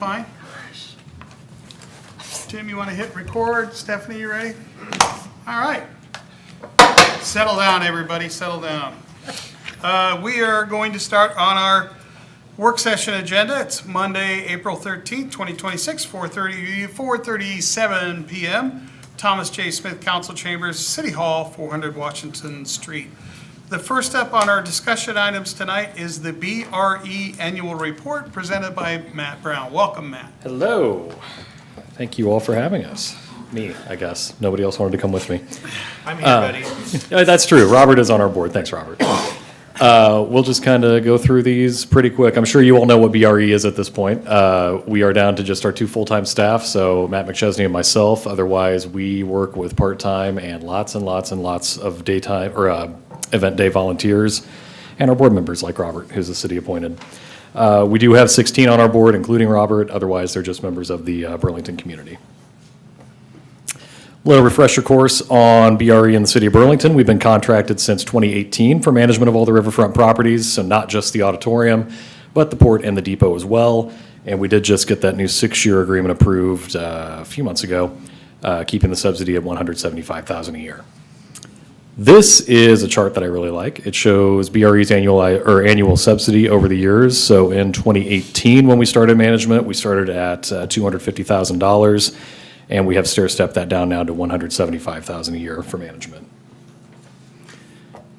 Fine. Jim, you want to hit record? Stephanie, you ready? All right. Settle down, everybody. Settle down. We are going to start on our work session agenda. It's Monday, April 13th, 2026, 4:37 p.m. Thomas J. Smith Council Chambers, City Hall, 400 Washington Street. The first up on our discussion items tonight is the BRE Annual Report presented by Matt Brown. Welcome, Matt. Hello. Thank you all for having us. Me, I guess. Nobody else wanted to come with me. I'm here, buddy. That's true. Robert is on our board. Thanks, Robert. We'll just kind of go through these pretty quick. I'm sure you all know what BRE is at this point. We are down to just our two full-time staff, so Matt McChesney and myself. Otherwise, we work with part-time and lots of daytime or event day volunteers and our board members like Robert, who's the city appointed. We do have 16 on our board, including Robert. Otherwise, they're just members of the Burlington community. Little refresher course on BRE in the city of Burlington. We've been contracted since 2018 for management of all the riverfront properties, so not just the auditorium, but the port and the depot as well. And we did just get that new 6-year agreement approved a few months ago, keeping the subsidy at $175,000 a year. This is a chart that I really like. It shows BRE's annual subsidy over the years. So in 2018, when we started management, we started at $250,000, and we have stair-stepped that down now to $175,000 a year for management.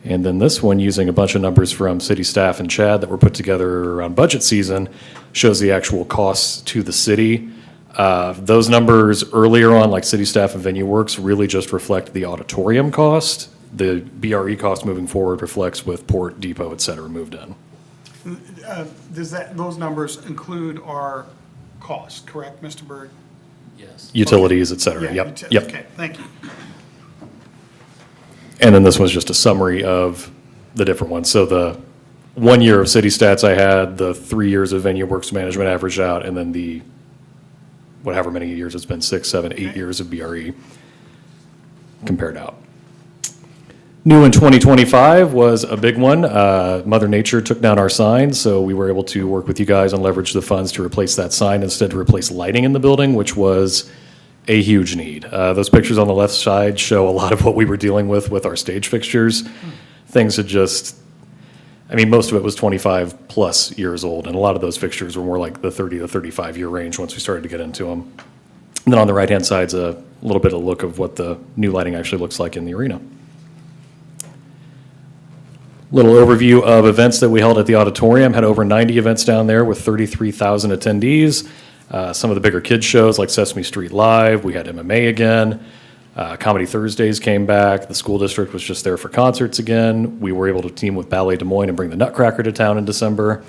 And then this one, using a bunch of numbers from city staff and Chad that were put together around budget season, shows the actual costs to the city. Those numbers earlier on, like city staff and venue works, really just reflect the auditorium cost. The BRE cost moving forward reflects with port, depot, et cetera, moved in. Does those numbers include our costs, correct, Mr. Berg? Yes. Utilities, et cetera. Yeah, Yep. Okay, thank you. And then this was just a summary of the different ones. So the 1 year of city stats I had, the 3 years of venue works management averaged out, and then the whatever many years it's been, 6, 7, 8 years of BRE compared out. New in 2025 was a big one. Mother Nature took down our sign, so we were able to work with you guys and leverage the funds to replace that sign instead to replace lighting in the building, which was a huge need. Those pictures on the left side show a lot of what we were dealing with our stage fixtures. Things had just, I mean, most of it was 25 plus years old, and a lot of those fixtures were more like the 30 to 35 year range once we started to get into them. And then on the right-hand side's a little bit of a look of what the new lighting actually looks like in the arena. Little overview of events that we held at the auditorium. Had over 90 events down there with 33,000 attendees. Some of the bigger kids shows like Sesame Street Live. We had MMA again. Comedy Thursdays came back. The school district was just there for concerts again. We were able to team with Ballet Des Moines and bring the Nutcracker to town in December.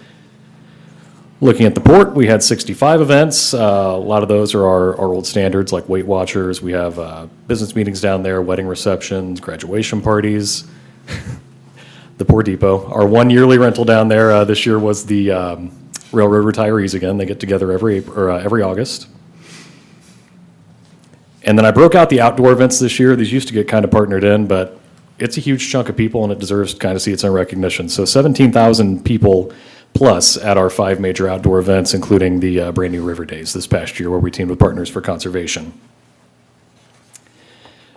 Looking at the port, we had 65 events. A lot of those are our old standards like Weight Watchers. We have business meetings down there, wedding receptions, graduation parties. The Port Depot. Our one yearly rental down there this year was the Railroad Retirees again. They get together every August. And then I broke out the outdoor events this year. These used to get kind of partnered in, but it's a huge chunk of people and it deserves to kind of see its own recognition. So 17,000 people plus at our 5 major outdoor events, including the brand new River Days this past year where we teamed with Partners for Conservation.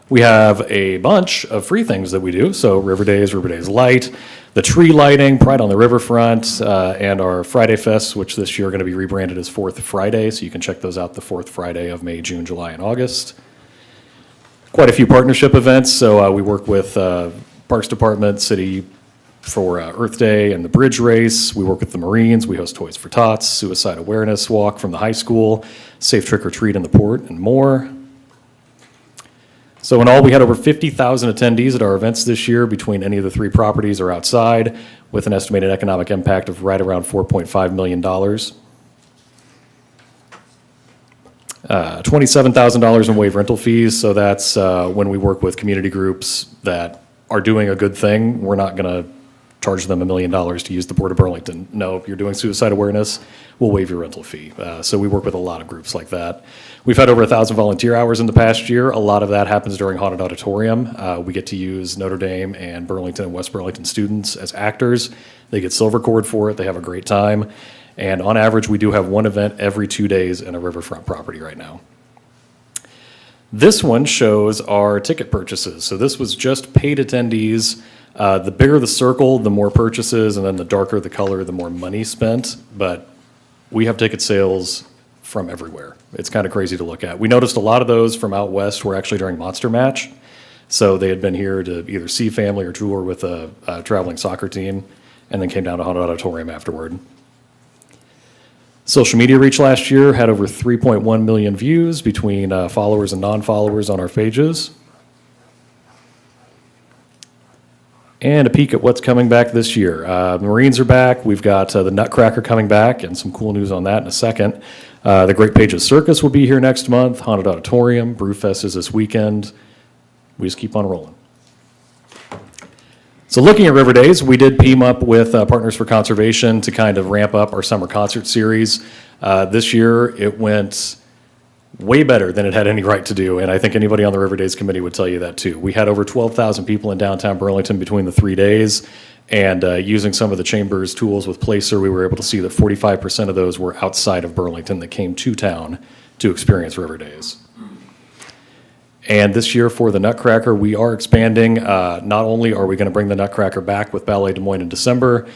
We have a bunch of free things that we do. So River Days Light, the tree lighting, Pride on the Riverfront, and our Friday Fest, which this year are going to be rebranded as Fourth Friday. So you can check those out the fourth Friday of May, June, July, and August. Quite a few partnership events. So we work with Parks Department, City for Earth Day and the Bridge Race. We work with the Marines. We host Toys for Tots, Suicide Awareness Walk from the high school, Safe Trick or Treat in the port, and more. So in all, we had over 50,000 attendees at our events this year between any of the 3 properties or outside, with an estimated economic impact of right around $4.5 million. $27,000 in waive rental fees, so that's when we work with community groups that are doing a good thing. We're not going to charge them $1 million to use the Port of Burlington. No, if you're doing suicide awareness, we'll waive your rental fee. So we work with a lot of groups like that. We've had over 1,000 volunteer hours in the past year. A lot of that happens during Haunted Auditorium. We get to use Notre Dame and Burlington and West Burlington students as actors. They get silver cord for it. They have a great time. And on average, we do have one event every 2 days in a riverfront property right now. This one shows our ticket purchases. So this was just paid attendees. The bigger the circle, the more purchases, and then the darker the color, the more money spent. But we have ticket sales from everywhere. It's kind of crazy to look at. We noticed a lot of those from out west were actually during Monster Match. So they had been here to either see family or tour with a traveling soccer team, and then came down to Haunted Auditorium afterward. Social media reach last year had over 3.1 million views between followers and non-followers on our pages. And a peek at what's coming back this year. Marines are back. We've got the Nutcracker coming back, and some cool news on that in a second. The Great Pages Circus will be here next month. Haunted Auditorium, Brewfest is this weekend. We just keep on rolling. So looking at River Days, we did team up with Partners for Conservation to kind of ramp up our summer concert series. This year, it went way better than it had any right to do, and I think anybody on the River Days committee would tell you that too. We had over 12,000 people in downtown Burlington between the 3 days, and using some of the chamber's tools with Placer, we were able to see that 45% of those were outside of Burlington that came to town to experience River Days. And this year for the Nutcracker, we are expanding. Not only are we going to bring the Nutcracker back with Ballet Des Moines in December,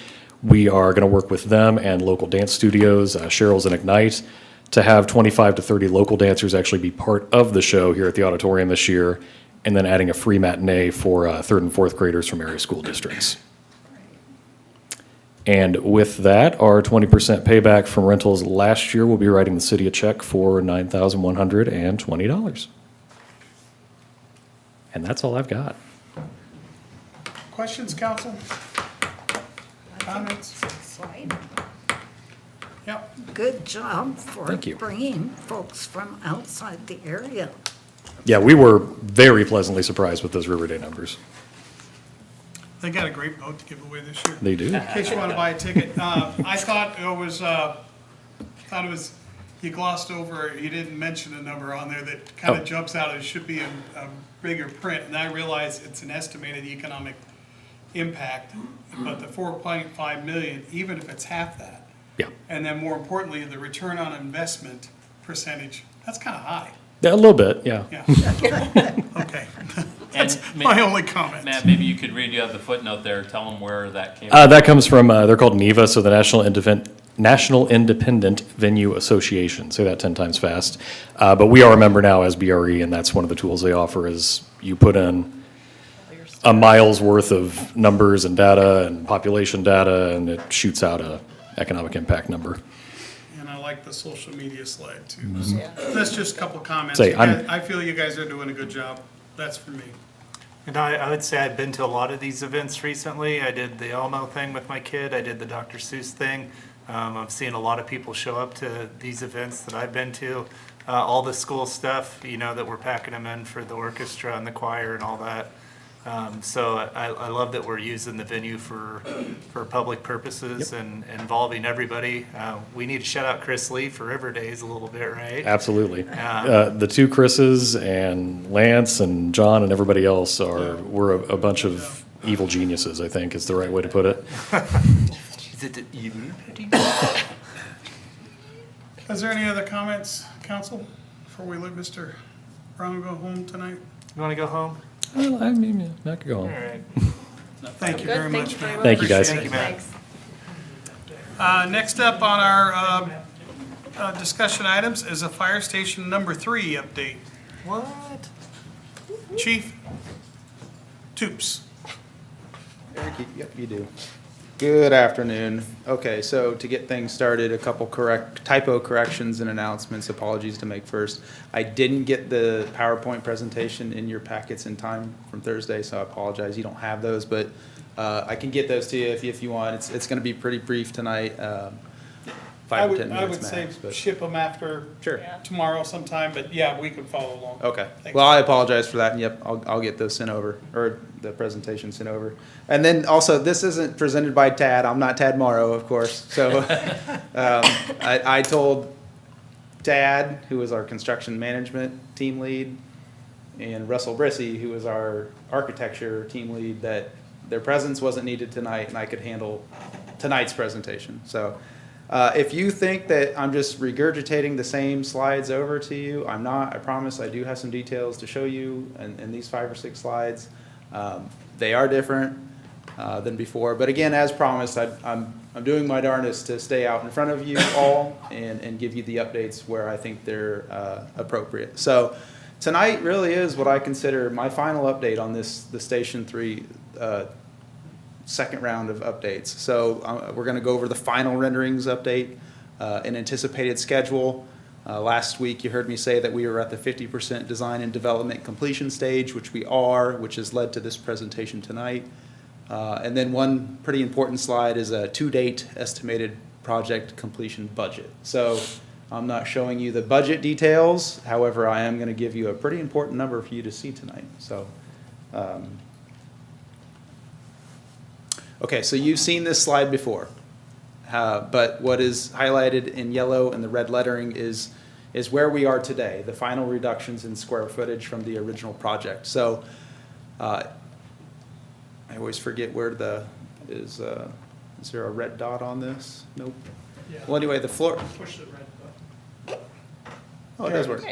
we are going to work with them and local dance studios, Cheryl's and Ignite, to have 25 to 30 local dancers actually be part of the show here at the auditorium this year, and then adding a free matinee for third and fourth graders from area school districts. And with that, our 20% payback from rentals last year will be writing the city a check for $9,120. And that's all I've got. Questions, council? Comments? Slide. Yep. Good job for Thank you. bringing folks from outside the area. Yeah, we were very pleasantly surprised with those River Day numbers. They got a great boat to give away this year. They do. In case you want to buy a ticket, I thought it was, you glossed over, you didn't mention a number on there that kind Oh. of jumps out. It should be a bigger print, and I realize it's an estimated economic impact, but the 4.5 million, even if it's half that, Yeah. and then more importantly, the return on investment percentage, that's kind of high. Yeah, a little bit, yeah. Yeah. Okay. That's And my only comment. Matt, maybe you could read you out the footnote there, tell them where that came That comes from, they're called NEVA, so the National Independent Venue Association. Say that 10 times fast. But we are a member now as BRE, and that's one of the tools they offer is you put in a mile's worth of numbers and data and population data, and it shoots out a economic impact number. And I like the social media slide too. So that's just a couple comments. Say, You guys- I feel you guys are doing a good job. That's for me. And I would say I've been to a lot of these events recently. I did the Elmo thing with my kid. I did the Dr. Seuss thing. I've seen a lot of people show up to these events that I've been to. All the school stuff, that we're packing them in for the orchestra and the choir and all that. So I love that we're using the venue for public purposes and involving everybody. We need to shout out Chris Lee for River Days a little bit, right? Absolutely. The two Chris's and Lance and John and everybody else we're a bunch of evil geniuses, I think is the right way to put it. Is it the evening? Is there any other comments, council, before we let Mr. Brown go home tonight? You want to go home? Well, I mean, I could go All on. right. Thank you very much, man. Thank you, guys. Thank you, Matt. Next up on our discussion items is a fire station number 3 update. What? Chief Toops. Eric, yep, you do. Good afternoon. Okay, so to get things started, a couple typo corrections and announcements, apologies to make first. I didn't get the PowerPoint presentation in your packets in time from Thursday, so I apologize. You don't have those, but I can get those to you if you want. It's going to be pretty brief tonight, 5 to 10 I minutes would say max. But ship them after Sure. tomorrow sometime, but yeah, we can follow along. Okay. Thanks. Well, I apologize for that, and yep, I'll get those sent over, or the presentation sent over. And then also, this isn't presented by Tad. I'm not Tad Morrow, of course. So I told Tad, who is our construction management team lead, and Russell Brissy, who is our architecture team lead, that their presence wasn't needed tonight, and I could handle tonight's presentation. So If you think that I'm just regurgitating the same slides over to you, I'm not. I promise I do have some details to show you in these 5 or 6 slides. They are different than before. But again, as promised, I'm doing my darndest to stay out in front of you all and give you the updates where I think they're appropriate. So tonight really is what I consider my final update on the Station 3 second round of updates. So we're going to go over the final renderings update, an anticipated schedule. Last week you heard me say that we were at the 50% design and development completion stage, which we are, which has led to this presentation tonight. And then one pretty important slide is a to-date estimated project completion budget. So I'm not showing you the budget details, however, I am going to give you a pretty important number for you to see tonight. So. Okay, so you've seen this slide before, but what is highlighted in yellow and the red lettering is where we are today, the final reductions in square footage from the original project. So I always forget where is there a red dot on this? Nope. Yeah. Well, anyway, the floor. Push the red button. Oh, it does work.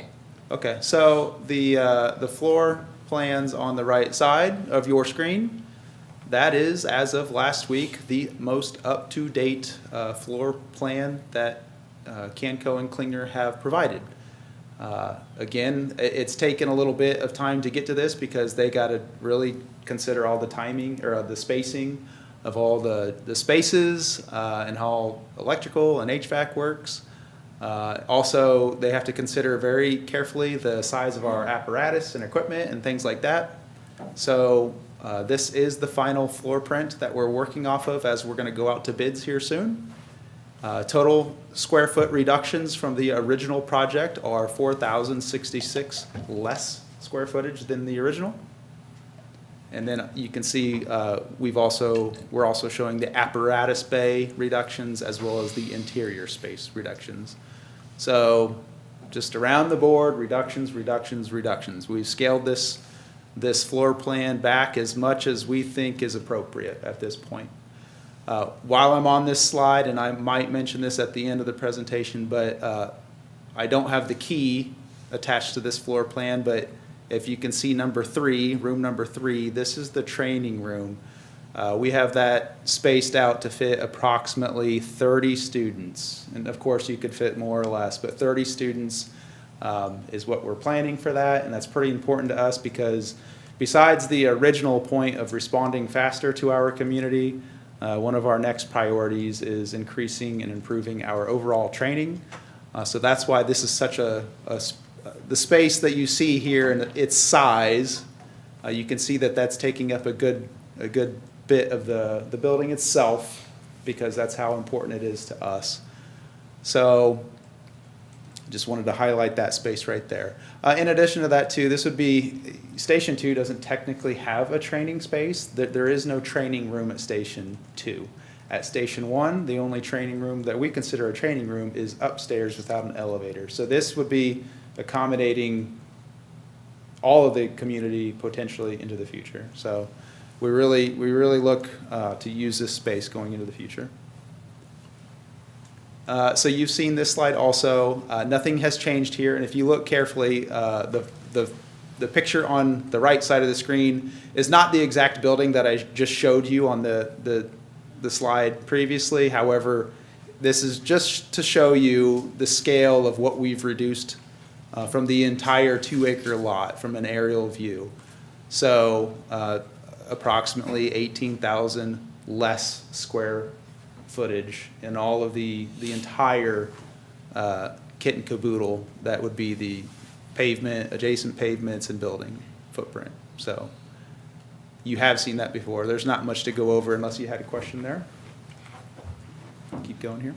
Okay, so the floor plans on the right side of your screen, that is, as of last week, the most up-to-date floor plan that Canco and Klingner have provided. Again, it's taken a little bit of time to get to this because they got to really consider all the timing or the spacing of all the spaces and how electrical and HVAC works. Also, they have to consider very carefully the size of our apparatus and equipment and things like that. So this is the final floor print that we're working off of as we're going to go out to bids here soon. Total square foot reductions from the original project are 4,066 less square footage than the original. And then you can see we're also showing the apparatus bay reductions as well as the interior space reductions. So just around the board, reductions, reductions, reductions. We've scaled this floor plan back as much as we think is appropriate at this point. While I'm on this slide, and I might mention this at the end of the presentation, but I don't have the key attached to this floor plan, but if you can see number 3, room number 3, this is the training room. We have that spaced out to fit approximately 30 students. And of course you could fit more or less, but 30 students is what we're planning for that. And that's pretty important to us because besides the original point of responding faster to our community, one of our next priorities is increasing and improving our overall training. So that's why this is such the space that you see here and its size, you can see that that's taking up a good bit of the building itself because that's how important it is to us. So just wanted to highlight that space right there. In addition to that too, this would be, Station 2 doesn't technically have a training space. There is no training room at Station 2. At Station 1, the only training room that we consider a training room is upstairs without an elevator. So this would be accommodating all of the community potentially into the future. So we really look to use this space going into the future. So you've seen this slide also. Nothing has changed here, and if you look carefully, the picture on the right side of the screen is not the exact building that I just showed you on the slide previously. However, this is just to show you the scale of what we've reduced from the entire 2-acre lot from an aerial view. So approximately 18,000 less square footage in all of the entire kit and caboodle that would be the pavement, adjacent pavements and building footprint. So you have seen that before. There's not much to go over unless you had a question there. Keep going here.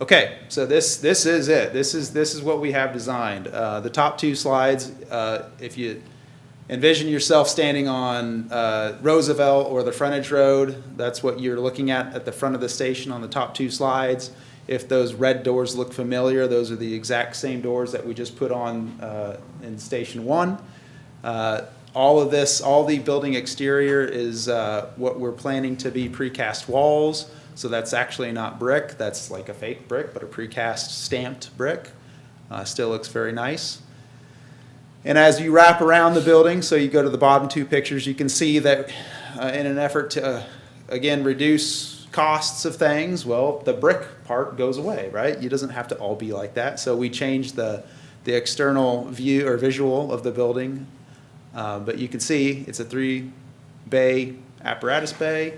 Okay, so this is it. This is what we have designed. The top 2 slides, if you envision yourself standing on Roosevelt or the frontage road, that's what you're looking at the front of the station on the top 2 slides. If those red doors look familiar, those are the exact same doors that we just put on in Station 1. All the building exterior is what we're planning to be precast walls. So that's actually not brick, that's like a fake brick, but a precast stamped brick. Still looks very nice. And as you wrap around the building, so you go to the bottom two pictures, you can see that in an effort to, again, reduce costs of things, well, the brick part goes away, right? It doesn't have to all be like that. So we changed the external view or visual of the building. But you can see it's a 3-bay apparatus bay.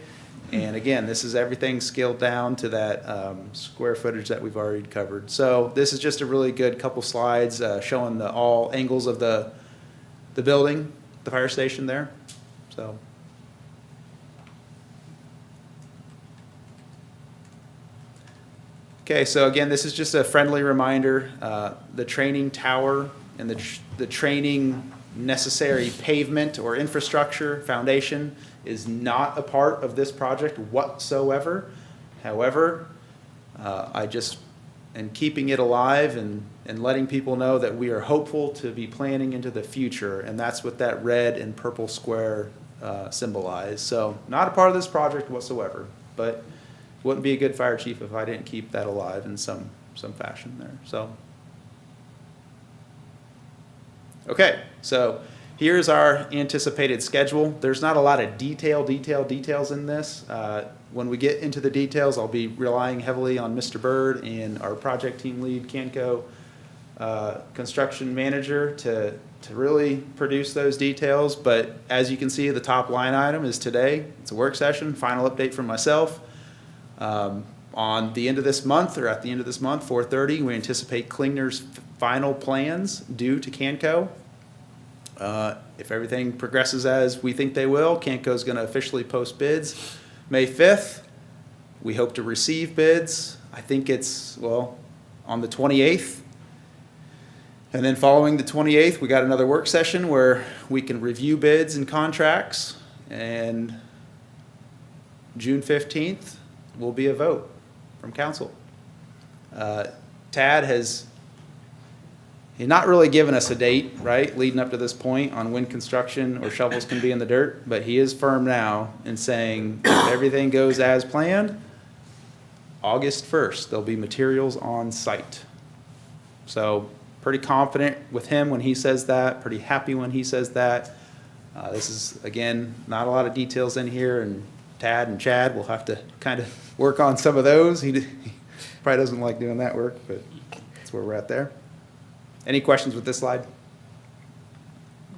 And again, this is everything scaled down to that square footage that we've already covered. So this is just a really good couple slides showing all angles of the building, the fire station there. So. Okay, so again, this is just a friendly reminder. The training tower and the training necessary pavement or infrastructure foundation is not a part of this project whatsoever. However, I just am keeping it alive and letting people know that we are hopeful to be planning into the future, and that's what that red and purple square symbolize. So not a part of this project whatsoever, but wouldn't be a good fire chief if I didn't keep that alive in some fashion there. So, okay, so here's our anticipated schedule. There's not a lot of details in this. When we get into the details, I'll be relying heavily on Mr. Bird and our project team lead, Canco construction manager, to really produce those details. But as you can see, the top line item is today. It's a work session, final update from myself. On the end of this month, or at the end of this month, 4:30, we anticipate Klingner's final plans due to Canco. If everything progresses as we think they will, Canco's going to officially post bids May 5th. We hope to receive bids. I think it's, well, on the 28th. And then following the 28th, we got another work session where we can review bids and contracts. And June 15th will be a vote from council. Tad has not really given us a date, right, leading up to this point on when construction or shovels can be in the dirt, but he is firm now in saying if everything goes as planned, August 1st, there'll be materials on site. So pretty confident with him when he says that, pretty happy when he says that. This is, again, not a lot of details in here, and Tad and Chad will have to kind of work on some of those. He probably doesn't like doing that work, but that's where we're at there. Any questions with this slide?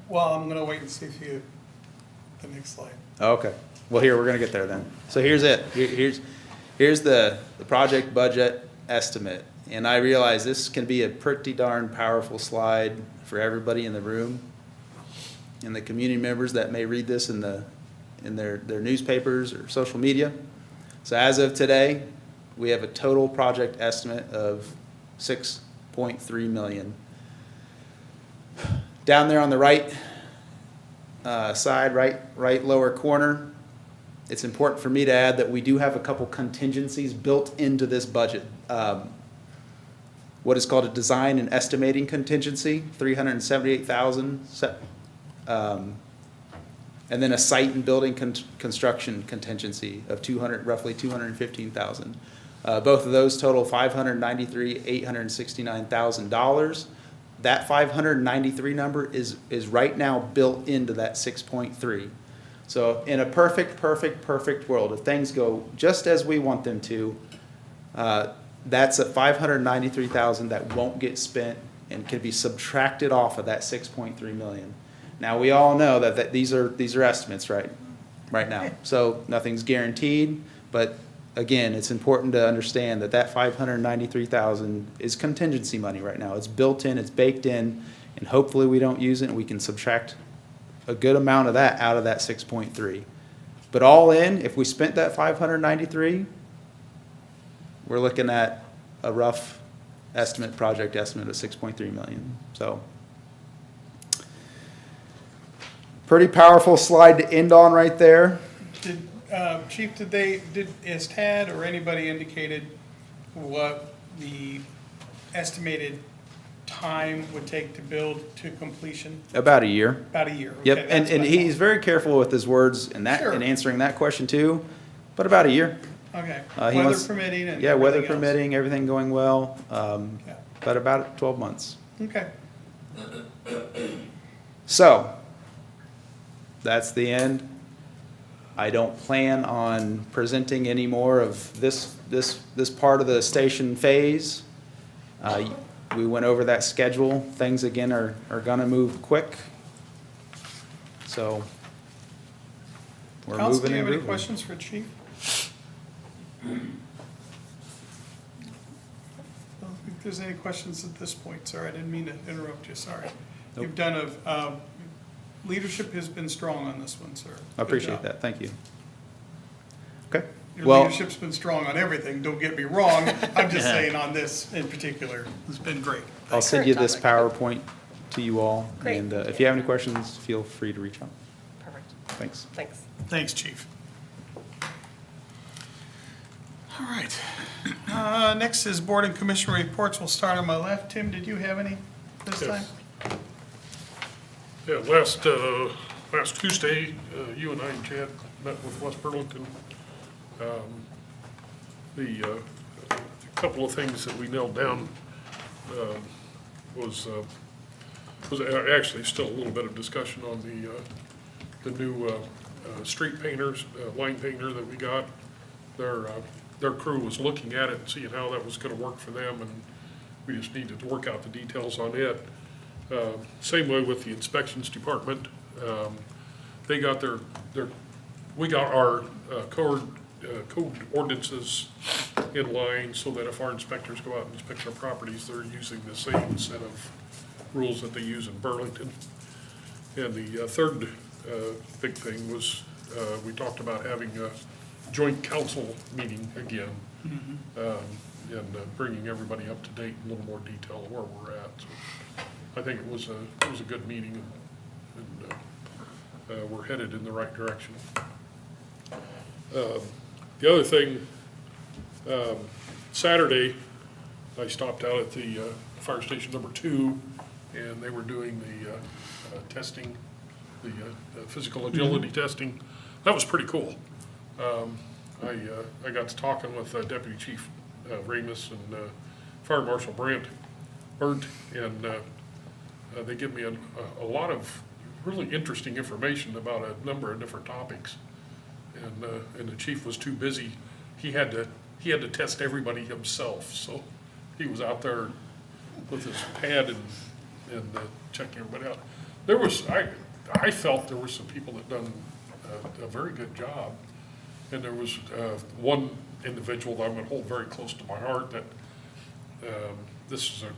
Well, I'm gonna wait and see if you, the next slide. Okay. Well, here, we're gonna get there then. So here's it. Here's the project budget estimate. And I realize this can be a pretty darn powerful slide for everybody in the room and the community members that may read this in their newspapers or social media. So as of today, we have a total project estimate of $6.3 million. Down there on the right side, right lower corner, it's important for me to add that we do have a couple contingencies built into this budget. What is called a design and estimating contingency, $378,000, and then a site and building construction contingency of roughly $215,000. Both of those total $593,869,000. That 593 number is right now built into that 6.3. So in a perfect world, if things go just as we want them to, that's at 593,000 that won't get spent and can be subtracted off of that 6.3 million. Now we all know that these are estimates right now. So nothing's guaranteed, but again, it's important to understand that 593,000 is contingency money right now. It's built in, it's baked in, and hopefully we don't use it and we can subtract a good amount of that out of that 6.3. But all in, if we spent that 593, we're looking at a rough project estimate of 6.3 million. So pretty powerful slide to end on right there. Chief, is Tad or anybody indicated what the estimated time would take to build to completion? About a year. About a year. Yep, Okay, and that's what I he's very careful with his words in Sure. answering that question too, but about a year. Okay, He weather wants- permitting and Yeah, weather everything else. permitting, everything going well, Yeah. but about 12 months. Okay, So, that's the end. I don't plan on presenting any more of this part of the station phase. We went over that schedule. Things again are gonna move quick. So, we're Council, do moving you and have any moving. questions for Chief? I don't think there's any questions at this point, sir. I didn't mean to interrupt you, sorry. Nope. You've done leadership has been strong on this one, sir. I appreciate that, thank you. Okay, Your well, leadership's been strong on everything, don't get me wrong. I'm just saying on this in particular, it's been great. I'll send you this PowerPoint to you all. Great, And thank if you. you have any questions, feel free to reach out. Perfect. Thanks. Thanks. Thanks, Chief. All right. Next is Board and Commission reports. We'll start on my left. Tim, did you have any this Yes. time? Yeah, last Tuesday, you and I and Chad met with West Burlington. The couple of things that we nailed down was actually still a little bit of discussion on the new street painters, line painter that we got. Their crew was looking at it and seeing how that was gonna work for them, and we just needed to work out the details on it. Same way with the inspections department. They got we got our code ordinances in line so that if our inspectors go out and inspect our properties, they're using the same set of rules that they use in Burlington. And the third big thing was, we talked about having a joint council meeting again. And bringing everybody up to date in a little more detail of where we're at. So I think it was a good meeting, and we're headed in the right direction. The other thing, Saturday, I stopped out at the fire station number 2, and they were doing the testing, the physical agility testing. That was pretty cool. I got to talking with Deputy Chief Ramus and Fire Marshal Berndt, and they give me a lot of really interesting information about a number of different topics. And the chief was too busy. He had to test everybody himself, so he was out there with his pad and checking everybody out. I felt there were some people that done a very good job. And there was one individual that I'm going to hold very close to my heart that this is their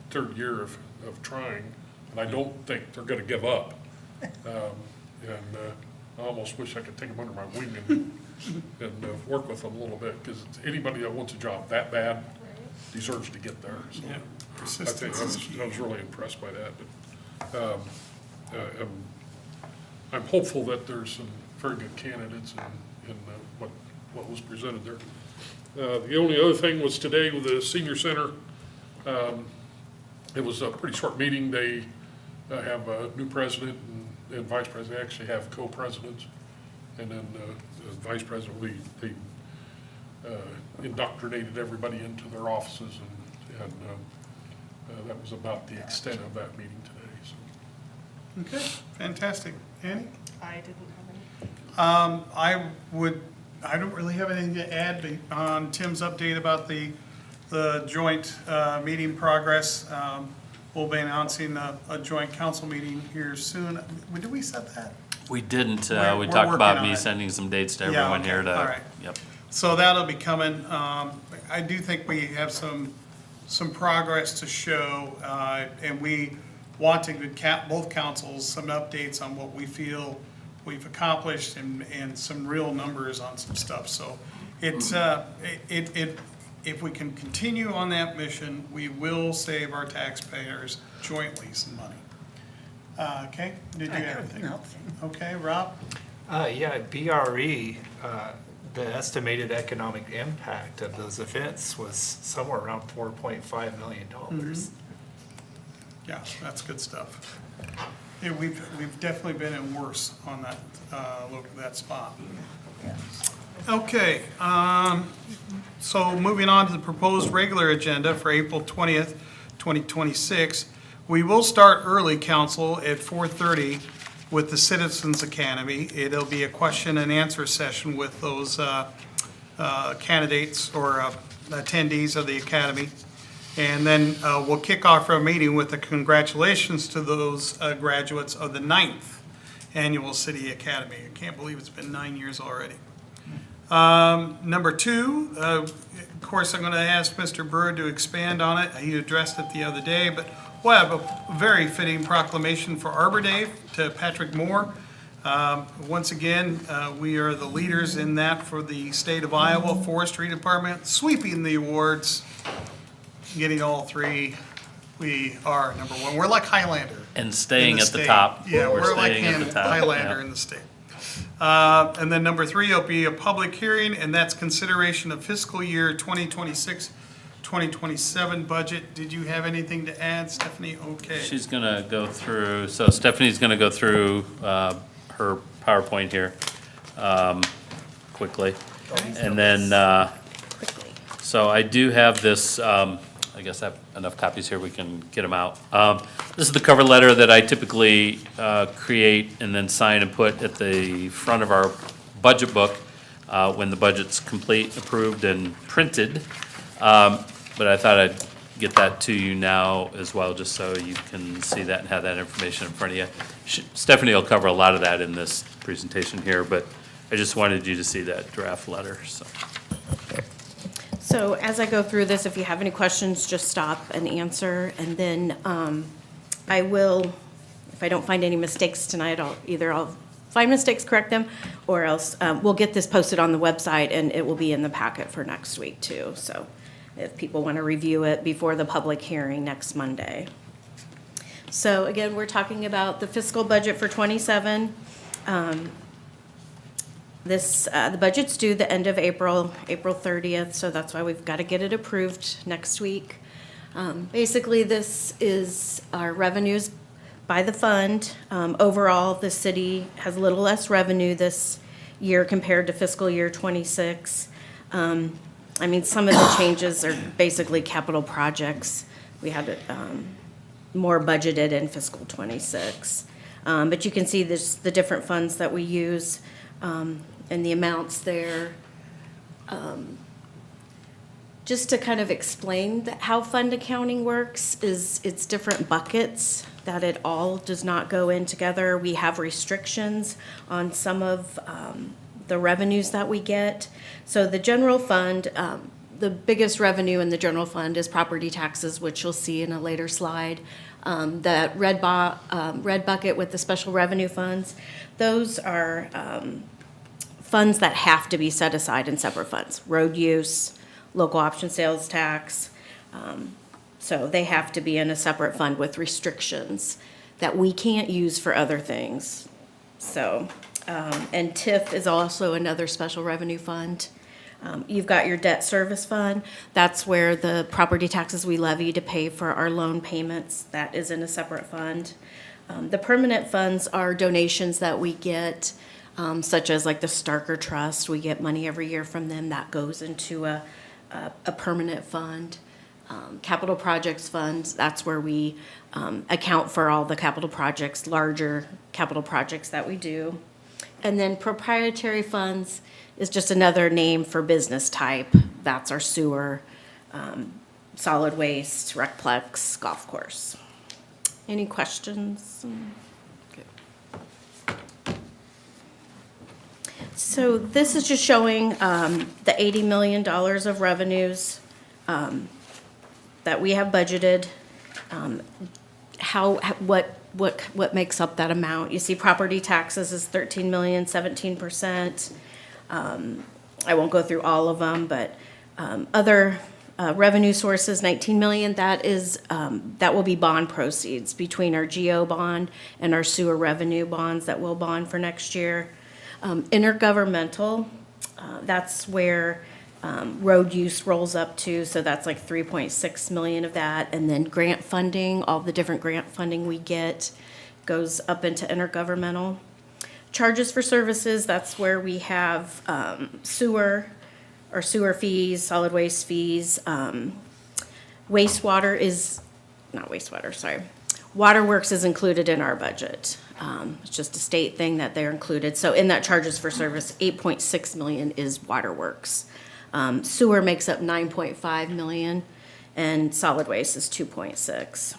third year of trying, and I don't think they're going to give up. I almost wish I could take them under my wing and work with them a little bit, because anybody that wants a job that bad deserves to get there. So Yeah. I Persistence is key. was really impressed by that. But I'm hopeful that there's some very good candidates in what was presented there. The only other thing was today with the senior center. It was a pretty short meeting. They have a new president and vice president. They actually have co-presidents, and then the vice president, they indoctrinated everybody into their offices, and that was about the extent of that meeting today. So. Okay, fantastic. Annie? I didn't have any. I don't really have anything to add on Tim's update about the joint meeting progress. We'll be announcing a joint council meeting here soon. When did we set that? We didn't, We're we talked working about on me it. sending some dates to Yeah, everyone okay, here to, all right. yep. So that'll be coming. I do think we have some progress to show, and we want to give both councils some updates on what we feel we've accomplished and some real numbers on some stuff. So it's, if we can continue on that mission, we will save our taxpayers jointly some money. Okay, did you I have have anything? nothing. Okay, Rob? Yeah, BRE, the estimated economic impact of those events was somewhere around $4.5 million. Yeah, that's good stuff. Yeah, we've definitely been in worse on that, look at that spot. Okay, so moving on to the proposed regular agenda for April 20th, 2026. We will start early, council, at 4:30 with the Citizens Academy. It'll be a question and answer session with those candidates or attendees of the academy. And then we'll kick off our meeting with the congratulations to those graduates of the 9th Annual City Academy. I can't believe it's been 9 years already. Number two, of course, I'm going to ask Mr. Burr to expand on it. He addressed it the other day, but we'll have a very fitting proclamation for Arbor Day to Patrick Moore. Once again, we are the leaders in that for the state of Iowa Forestry Department, sweeping the awards, getting all three. We are number one. We're like Highlander. And staying in at the state. top. Yeah, we're like staying at the top. Highlander Yeah. in the state. And then number three will be a public hearing, and that's consideration of fiscal year 2026, 2027 budget. Did you have anything to add, Stephanie? Okay. She's gonna go through, so Stephanie's gonna go through her PowerPoint here quickly. And then, so I do have this, I guess I have enough copies here, we can get them out. This is the cover letter that I typically create and then sign and put at the front of our budget book when the budget's complete, approved, and printed. But I thought I'd get that to you now as well, just so you can see that and have that information in front of you. Stephanie will cover a lot of that in this presentation here, but I just wanted you to see that draft letter, so. So as I go through this, if you have any questions, just stop and answer. And then I will, if I don't find any mistakes tonight, I'll find mistakes, correct them, or else we'll get this posted on the website and it will be in the packet for next week too. So if people want to review it before the public hearing next Monday. So again, we're talking about the fiscal budget for '27. The budget's due the end of April 30th, so that's why we've got to get it approved next week. Basically, this is our revenues by the fund. Overall, the city has a little less revenue this year compared to fiscal year '26. I mean, some of the changes are basically capital projects. We had more budgeted in fiscal '26. But you can see this, the different funds that we use, and the amounts there. Just to kind of explain how fund accounting works is it's different buckets, that it all does not go in together. We have restrictions on some of the revenues that we get. So the general fund, the biggest revenue in the general fund is property taxes, which you'll see in a later slide. The red bucket with the special revenue funds, those are funds that have to be set aside in separate funds. Road use, local option sales tax. So they have to be in a separate fund with restrictions that we can't use for other things. So, and TIF is also another special revenue fund. You've got your debt service fund. That's where the property taxes we levy to pay for our loan payments, that is in a separate fund. The permanent funds are donations that we get, such as like the Starker Trust. We get money every year from them. That goes into a permanent fund. Capital projects funds, that's where we account for all the capital projects, larger capital projects that we do. And then proprietary funds is just another name for business type. That's our sewer, solid waste, recplex, golf course. Any questions? Okay. So this is just showing the $80 million of revenues that we have budgeted. What makes up that amount? You see property taxes is 13 million, 17%. I won't go through all of them, but other revenue sources, 19 million, that will be bond proceeds between our GO bond and our sewer revenue bonds that we'll bond for next year. Intergovernmental, that's where road use rolls up to, so that's like 3.6 million of that. And then grant funding, all the different grant funding we get goes up into intergovernmental. Charges for services, that's where we have sewer, or sewer fees, solid waste fees. Wastewater is, not wastewater, sorry. Waterworks is included in our budget. It's just a state thing that they're included. So in that charges for service, 8.6 million is waterworks. Sewer makes up 9.5 million, and solid waste is 2.6.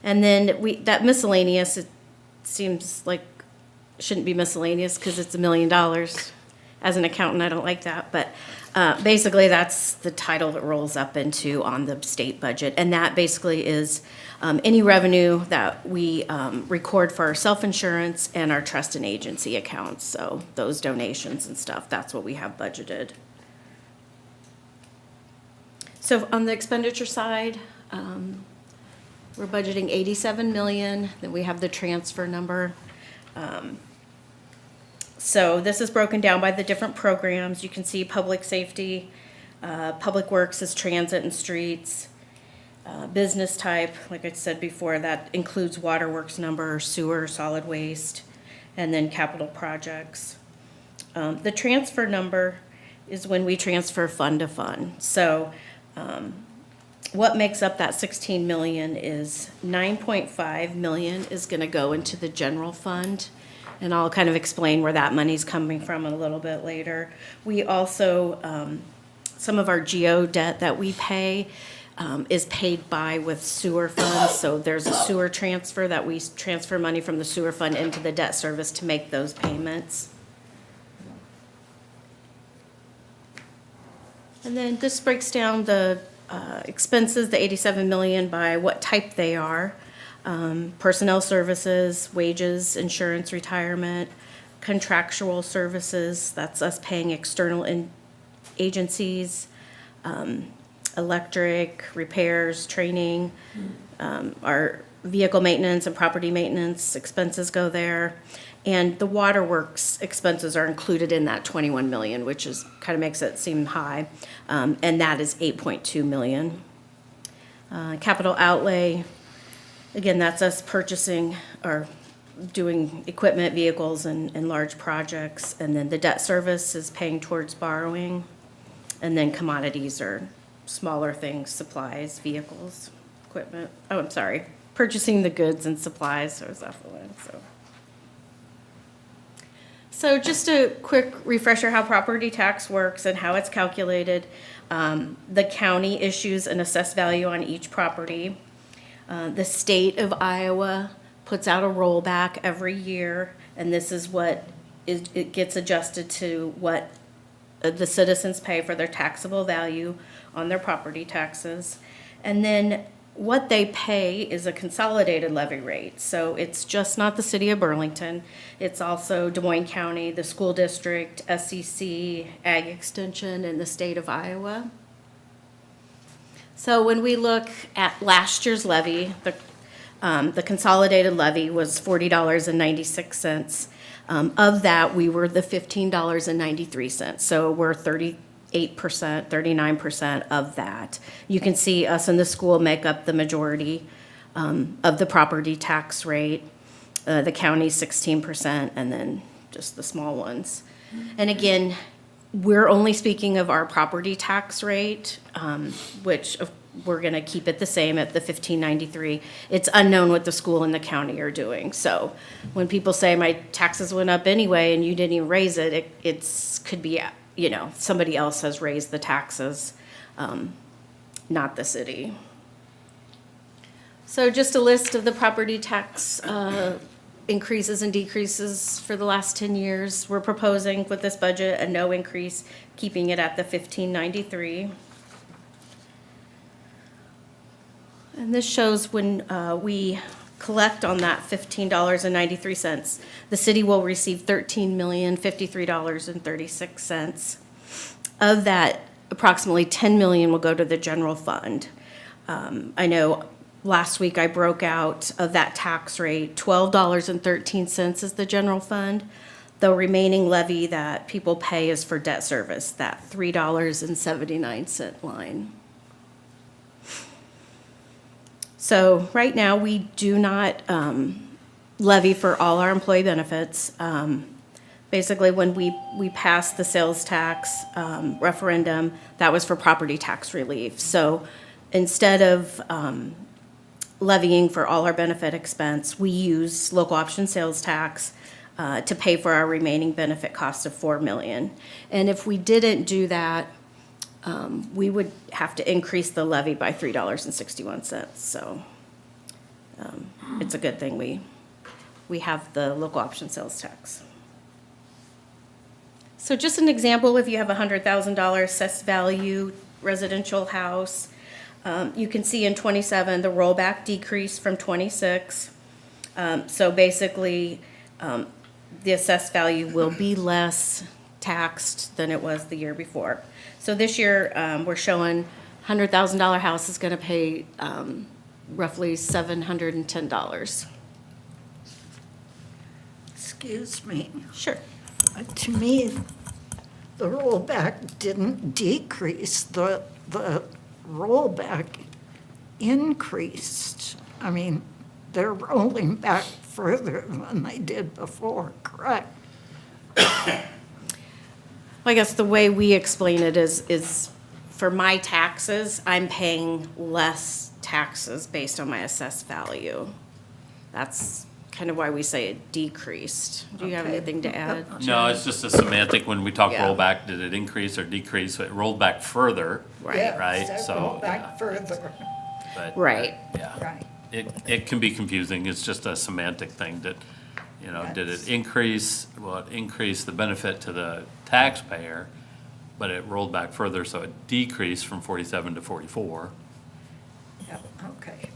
And then that miscellaneous, it seems like shouldn't be miscellaneous because it's $1 million. As an accountant, I don't like that, but basically that's the title it rolls up into on the state budget. And that basically is any revenue that we record for our self-insurance and our trust and agency accounts. So those donations and stuff, that's what we have budgeted. So on the expenditure side, we're budgeting 87 million, then we have the transfer number. So this is broken down by the different programs. You can see public safety, public works is transit and streets. Business type, like I said before, that includes waterworks number, sewer, solid waste, and then capital projects. The transfer number is when we transfer fund to fund. So what makes up that 16 million is 9.5 million is gonna go into the general fund. And I'll kind of explain where that money's coming from a little bit later. We also, some of our GO debt that we pay is paid by with sewer funds. So there's a sewer transfer that we transfer money from the sewer fund into the debt service to make those payments. And then this breaks down the expenses, the 87 million, by what type they are. Personnel services, wages, insurance, retirement, contractual services, that's us paying external agencies, electric, repairs, training, our vehicle maintenance and property maintenance expenses go there. And the waterworks expenses are included in that 21 million, which is, kind of makes it seem high. And that is 8.2 million. Capital outlay, again, that's us purchasing or doing equipment, vehicles, and large projects. And then the debt service is paying towards borrowing. And then commodities are smaller things, supplies, vehicles, equipment. Oh, I'm sorry, purchasing the goods and supplies, so is that the one, so. So just a quick refresher how property tax works and how it's calculated. The county issues an assessed value on each property. The state of Iowa puts out a rollback every year, and this is what it gets adjusted to what the citizens pay for their taxable value on their property taxes. And then what they pay is a consolidated levy rate. So it's just not the city of Burlington. It's also Des Moines County, the school district, SEC, Ag Extension, and the state of Iowa. So when we look at last year's levy, the consolidated levy was $40.96. Of that, we were the $15.93. So we're 38%, 39% of that. You can see us in the school make up the majority of the property tax rate. The county 16%, and then just the small ones. And again, we're only speaking of our property tax rate, which we're gonna keep it the same at the $15.93. It's unknown what the school and the county are doing. So when people say my taxes went up anyway and you didn't even raise it, it's could be, you know, somebody else has raised the taxes, not the city. So just a list of the property tax increases and decreases for the last 10 years. We're proposing with this budget a no increase, keeping it at the $15.93. And this shows when we collect on that $15.93, the city will receive $13,053.36. Of that, approximately $10 million will go to the general fund. I know last week I broke out of that tax rate, $12.13 is the general fund. The remaining levy that people pay is for debt service, that $3.79 line. So right now, we do not levy for all our employee benefits. Basically, when we passed the sales tax referendum, that was for property tax relief. So instead of levying for all our benefit expense, we use local option sales tax to pay for our remaining benefit costs of $4 million. And if we didn't do that, we would have to increase the levy by $3.61. So it's a good thing we have the local option sales tax. So just an example, if you have a $100,000 assessed value residential house, you can see in 27, the rollback decreased from 26. So basically, the assessed value will be less taxed than it was the year before. So this year, we're showing $100,000 house is gonna pay roughly $710. Excuse me. Sure. To me, the rollback didn't decrease, the rollback increased. I mean, they're rolling back further than they did before, correct? I guess the way we explain it is for my taxes, I'm paying less taxes based on my assessed value. That's kind of why we say it decreased. Do you have Okay. anything to add? No, it's just a semantic. When we talk Yeah. rollback, did it increase or decrease? It rolled back further, Right, right? Yes, So, roll back further, but. right. Yeah. right. It can be confusing. It's just a semantic thing that, did Yes. it increase, well, it increased the benefit to the taxpayer, but it rolled back further, so it decreased from 47 to 44. Yep, okay.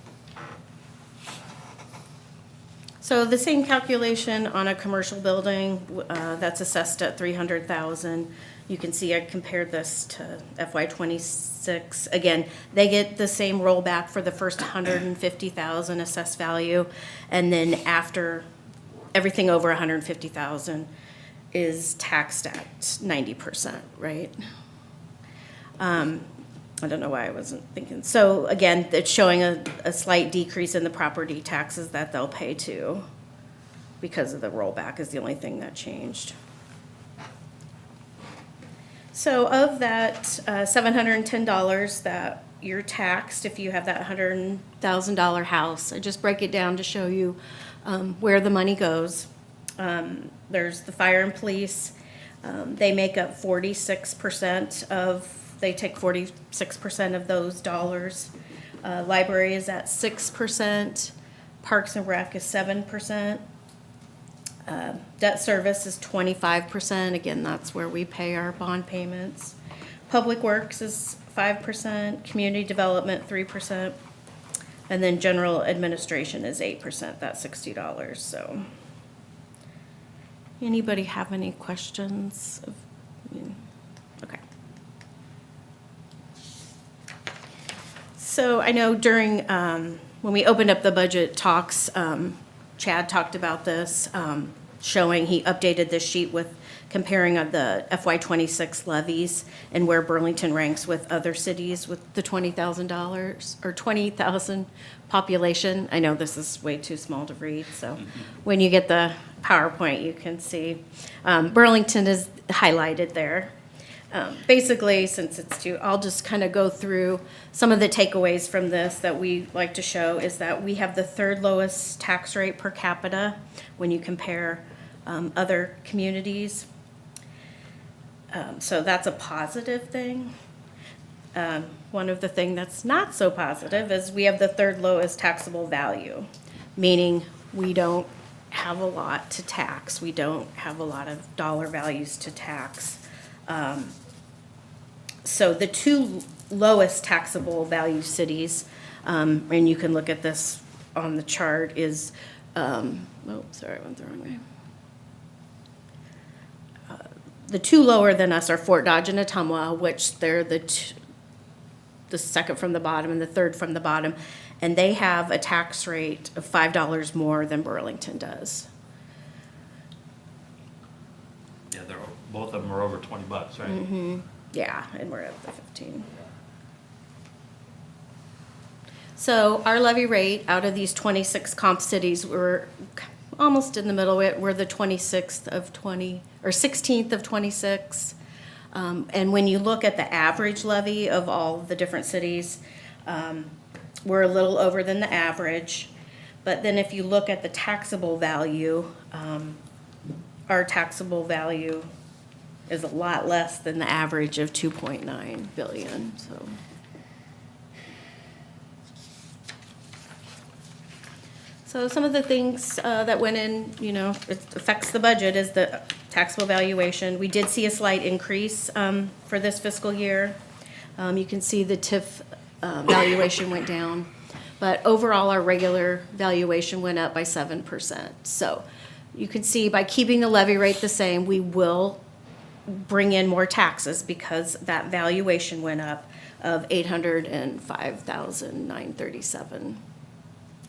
So the same calculation on a commercial building, that's assessed at $300,000. You can see I compared this to FY '26. Again, they get the same rollback for the first $150,000 assessed value, and then after everything over $150,000 is taxed at 90%, right? I don't know why I wasn't thinking. So again, it's showing a slight decrease in the property taxes that they'll pay too, because of the rollback is the only thing that changed. So of that $710 that you're taxed, if you have that $100,000 house, I just break it down to show you where the money goes. There's the fire and police. They make up 46% of, they take 46% of those dollars. Library is at 6%. Parks and Rec is 7%. Debt service is 25%. Again, that's where we pay our bond payments. Public Works is 5%. Community Development, 3%. And then general administration is 8%. That's $60. So, anybody have any questions? Okay. So I know during, when we opened up the budget talks, Chad talked about this, showing, he updated this sheet with comparing of the FY '26 levies and where Burlington ranks with other cities with the $20,000 or 20,000 population. I know this is way too small to read, so when you get the PowerPoint, you can see. Burlington is highlighted there. Basically, since it's too, I'll just kind of go through some of the takeaways from this that we like to show is that we have the third lowest tax rate per capita when you compare other communities. So that's a positive thing. One of the things that's not so positive is we have the third lowest taxable value, meaning we don't have a lot to tax. We don't have a lot of dollar values to tax. So the two lowest taxable value cities, and you can look at this on the chart, is, oh, sorry, I went the wrong way. The two lower than us are Fort Dodge and Ottumwa, which they're the second from the bottom and the third from the bottom, and they have a tax rate of $5 more than Burlington does. Yeah, both of them are over 20 bucks, right? Yeah, and we're at the 15. So our levy rate out of these 26 comp cities, we're almost in the middle. We're the 26th of 20, or 16th of 26. And when you look at the average levy of all the different cities, we're a little over than the average. But then if you look at the taxable value, our taxable value is a lot less than the average of 2.9 billion, so. So some of the things that went in, you know, it affects the budget is the taxable valuation. We did see a slight increase for this fiscal year. You can see the TIF valuation went down, but overall our regular valuation went up by 7%. So you can see by keeping the levy rate the same, we will bring in more taxes because that valuation went up of $805,937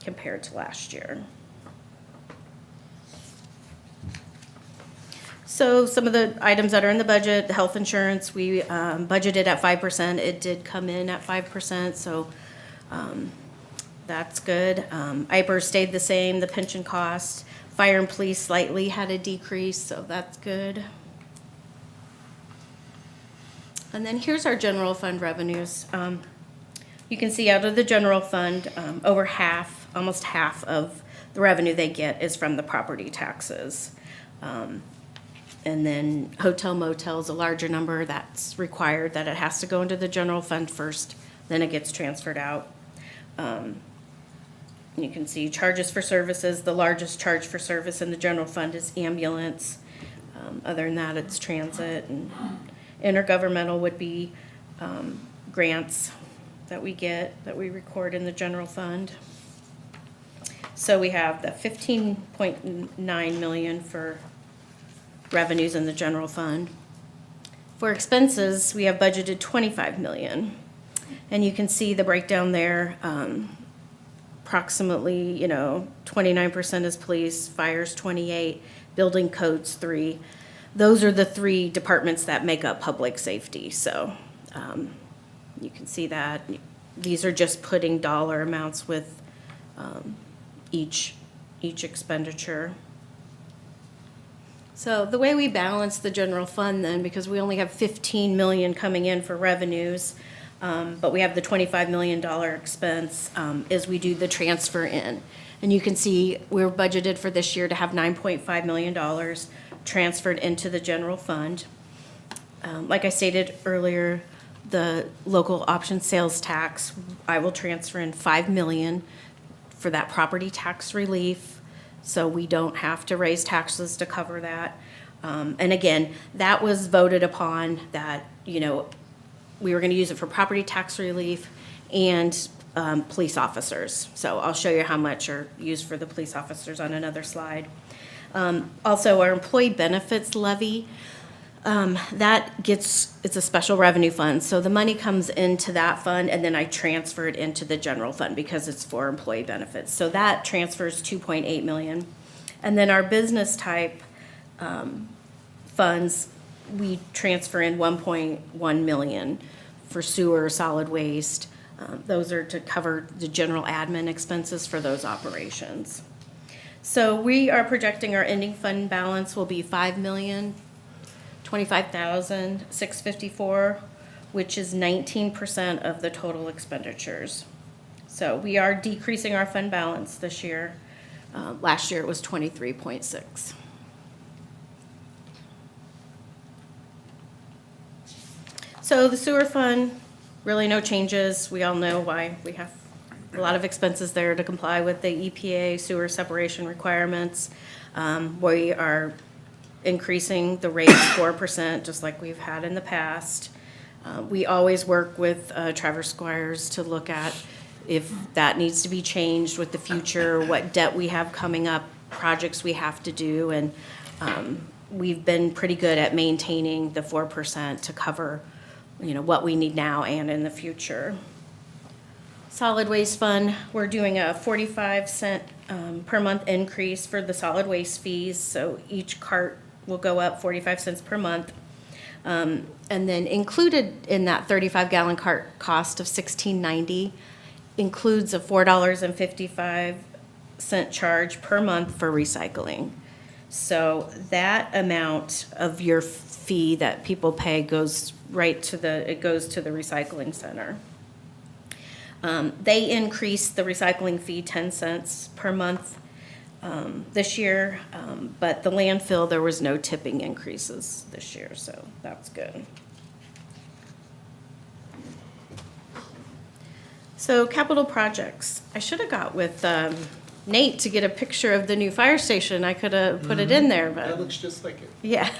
compared to last year. So some of the items that are in the budget, the health insurance, we budgeted at 5%. It did come in at 5%, so that's good. IPER stayed the same, the pension cost. Fire and police slightly had a decrease, so that's good. And then here's our general fund revenues. You can see out of the general fund, over half, almost half of the revenue they get is from the property taxes. And then hotel motels, a larger number that's required, that it has to go into the general fund first, then it gets transferred out. You can see charges for services, the largest charge for service in the general fund is ambulance. Other than that, it's transit, and intergovernmental would be grants that we get, that we record in the general fund. So we have the 15.9 million for revenues in the general fund. For expenses, we have budgeted 25 million. And you can see the breakdown there. Approximately, 29% is police, fires 28, building codes 3. Those are the 3 departments that make up public safety. So you can see that. These are just putting dollar amounts with each expenditure. So the way we balance the general fund then, because we only have 15 million coming in for revenues, but we have the $25 million expense, is we do the transfer in. And you can see we're budgeted for this year to have $9.5 million transferred into the general fund. Like I stated earlier, the local option sales tax, I will transfer in 5 million for that property tax relief, so we don't have to raise taxes to cover that. And again, that was voted upon that, we were gonna use it for property tax relief and police officers. So I'll show you how much are used for the police officers on another slide. Also, our employee benefits levy, it's a special revenue fund. So the money comes into that fund and then I transfer it into the general fund because it's for employee benefits. So that transfers 2.8 million. And then our business type funds, we transfer in 1.1 million for sewer, solid waste. Those are to cover the general admin expenses for those operations. So we are projecting our ending fund balance will be 5,025,654, which is 19% of the total expenditures. So we are decreasing our fund balance this year. Last year it was 23.6. So the sewer fund, really no changes. We all know why we have a lot of expenses there to comply with the EPA sewer separation requirements. We are increasing the rate 4%, just like we've had in the past. We always work with Traverse Squires to look at if that needs to be changed with the future, what debt we have coming up, projects we have to do, and we've been pretty good at maintaining the 4% to cover, what we need now and in the future. Solid waste fund, we're doing a 45-cent per month increase for the solid waste fees, so each cart will go up 45 cents per month. And then included in that 35-gallon cart cost of $16.90 includes a $4.55 cent charge per month for recycling. So that amount of your fee that people pay goes right to it goes to the recycling center. They increased the recycling fee 10 cents per month this year, but the landfill, there was no tipping increases this year, so that's good. So capital projects, I should have got with Nate to get a picture of the new fire station. I could have put it in there, but. That looks just like it. Yeah,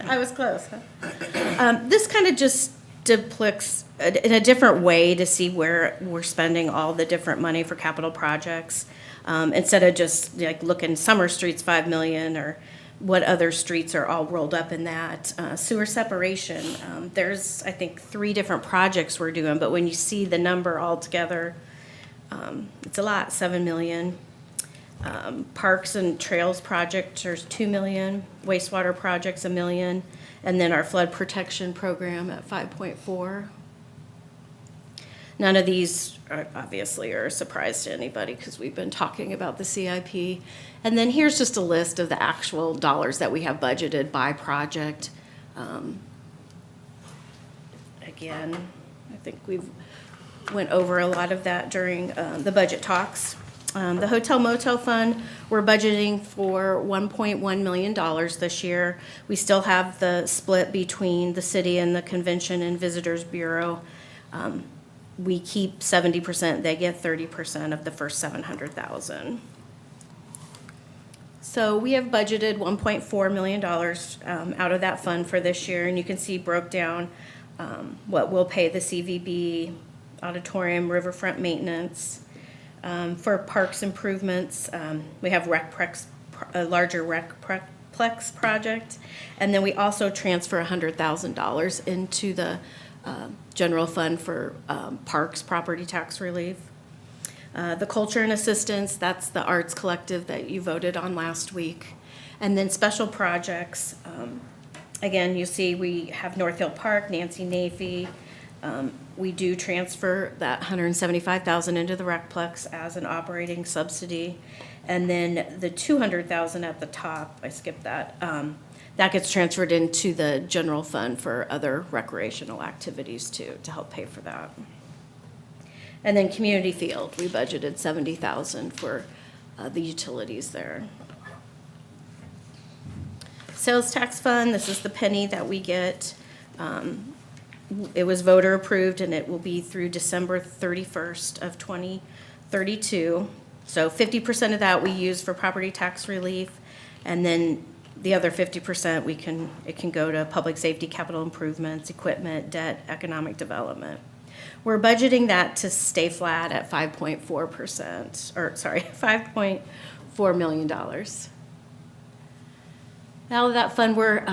I was close. Huh? This kind of just depicts in a different way to see where we're spending all the different money for capital projects. Instead of just like looking Summer Street's 5 million or what other streets are all rolled up in that. Sewer separation, there's, I think, 3 different projects we're doing, but when you see the number all together, it's a lot, 7 million. Parks and Trails project, there's 2 million. Wastewater project's 1 million. And then our flood protection program at 5.4. None of these obviously are a surprise to anybody because we've been talking about the CIP. And then here's just a list of the actual dollars that we have budgeted by project. Again, I think we've went over a lot of that during the budget talks. The hotel motel fund, we're budgeting for $1.1 million this year. We still have the split between the city and the Convention and Visitors Bureau. We keep 70%, they get 30% of the first $700,000. So we have budgeted $1.4 million out of that fund for this year, and you can see broke down what we'll pay the CVB, auditorium, riverfront maintenance. For parks improvements, we have a larger Recplex project, and then we also transfer $100,000 into the general fund for parks property tax relief. The culture and assistance, that's the arts collective that you voted on last week. And then special projects, again, you see we have North Hill Park, Nancy Nafee. We do transfer that $175,000 into the Recplex as an operating subsidy. And then the $200,000 at the top, I skipped that, that gets transferred into the general fund for other recreational activities too, to help pay for that. And then community field, we budgeted $70,000 for the utilities there. Sales tax fund, this is the penny that we get. It was voter approved and it will be through December 31st of 2032. So 50% of that we use for property tax relief, and then the other 50% it can go to public safety, capital improvements, equipment, debt, economic development. We're budgeting that to stay flat at 5.4%, or sorry, $5.4 million. Now that fund, we're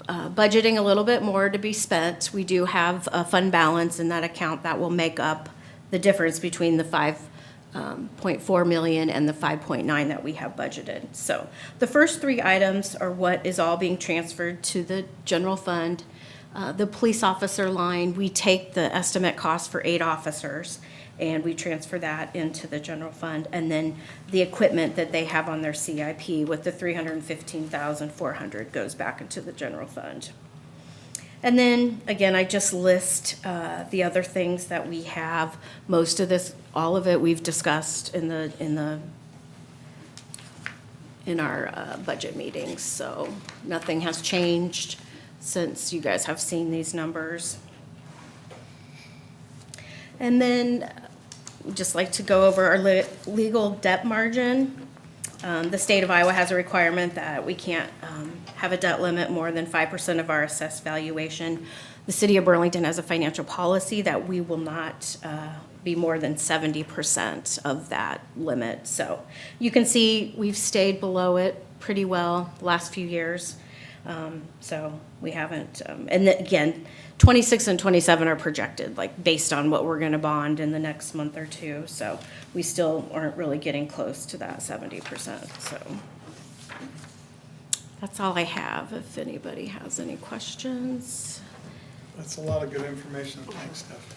budgeting a little bit more to be spent. We do have a fund balance in that account that will make up the difference between the 5.4 million and the 5.9 that we have budgeted. So the first 3 items are what is all being transferred to the general fund. The police officer line, we take the estimate cost for 8 officers and we transfer that into the general fund. And then the equipment that they have on their CIP with the $315,400 goes back into the general fund. And then, again, I just list the other things that we have. Most of this, all of it, we've discussed in our budget meetings. So nothing has changed since you guys have seen these numbers. And then, just like to go over our legal debt margin. The state of Iowa has a requirement that we can't have a debt limit more than 5% of our assessed valuation. The city of Burlington has a financial policy that we will not be more than 70% of that limit. So you can see we've stayed below it pretty well the last few years. So we haven't, and again, 26 and 27 are projected, like based on what we're gonna bond in the next month or 2. So we still aren't really getting close to that 70%, so. That's all I have, if anybody has any questions. That's a lot of good information. Thanks, Steph.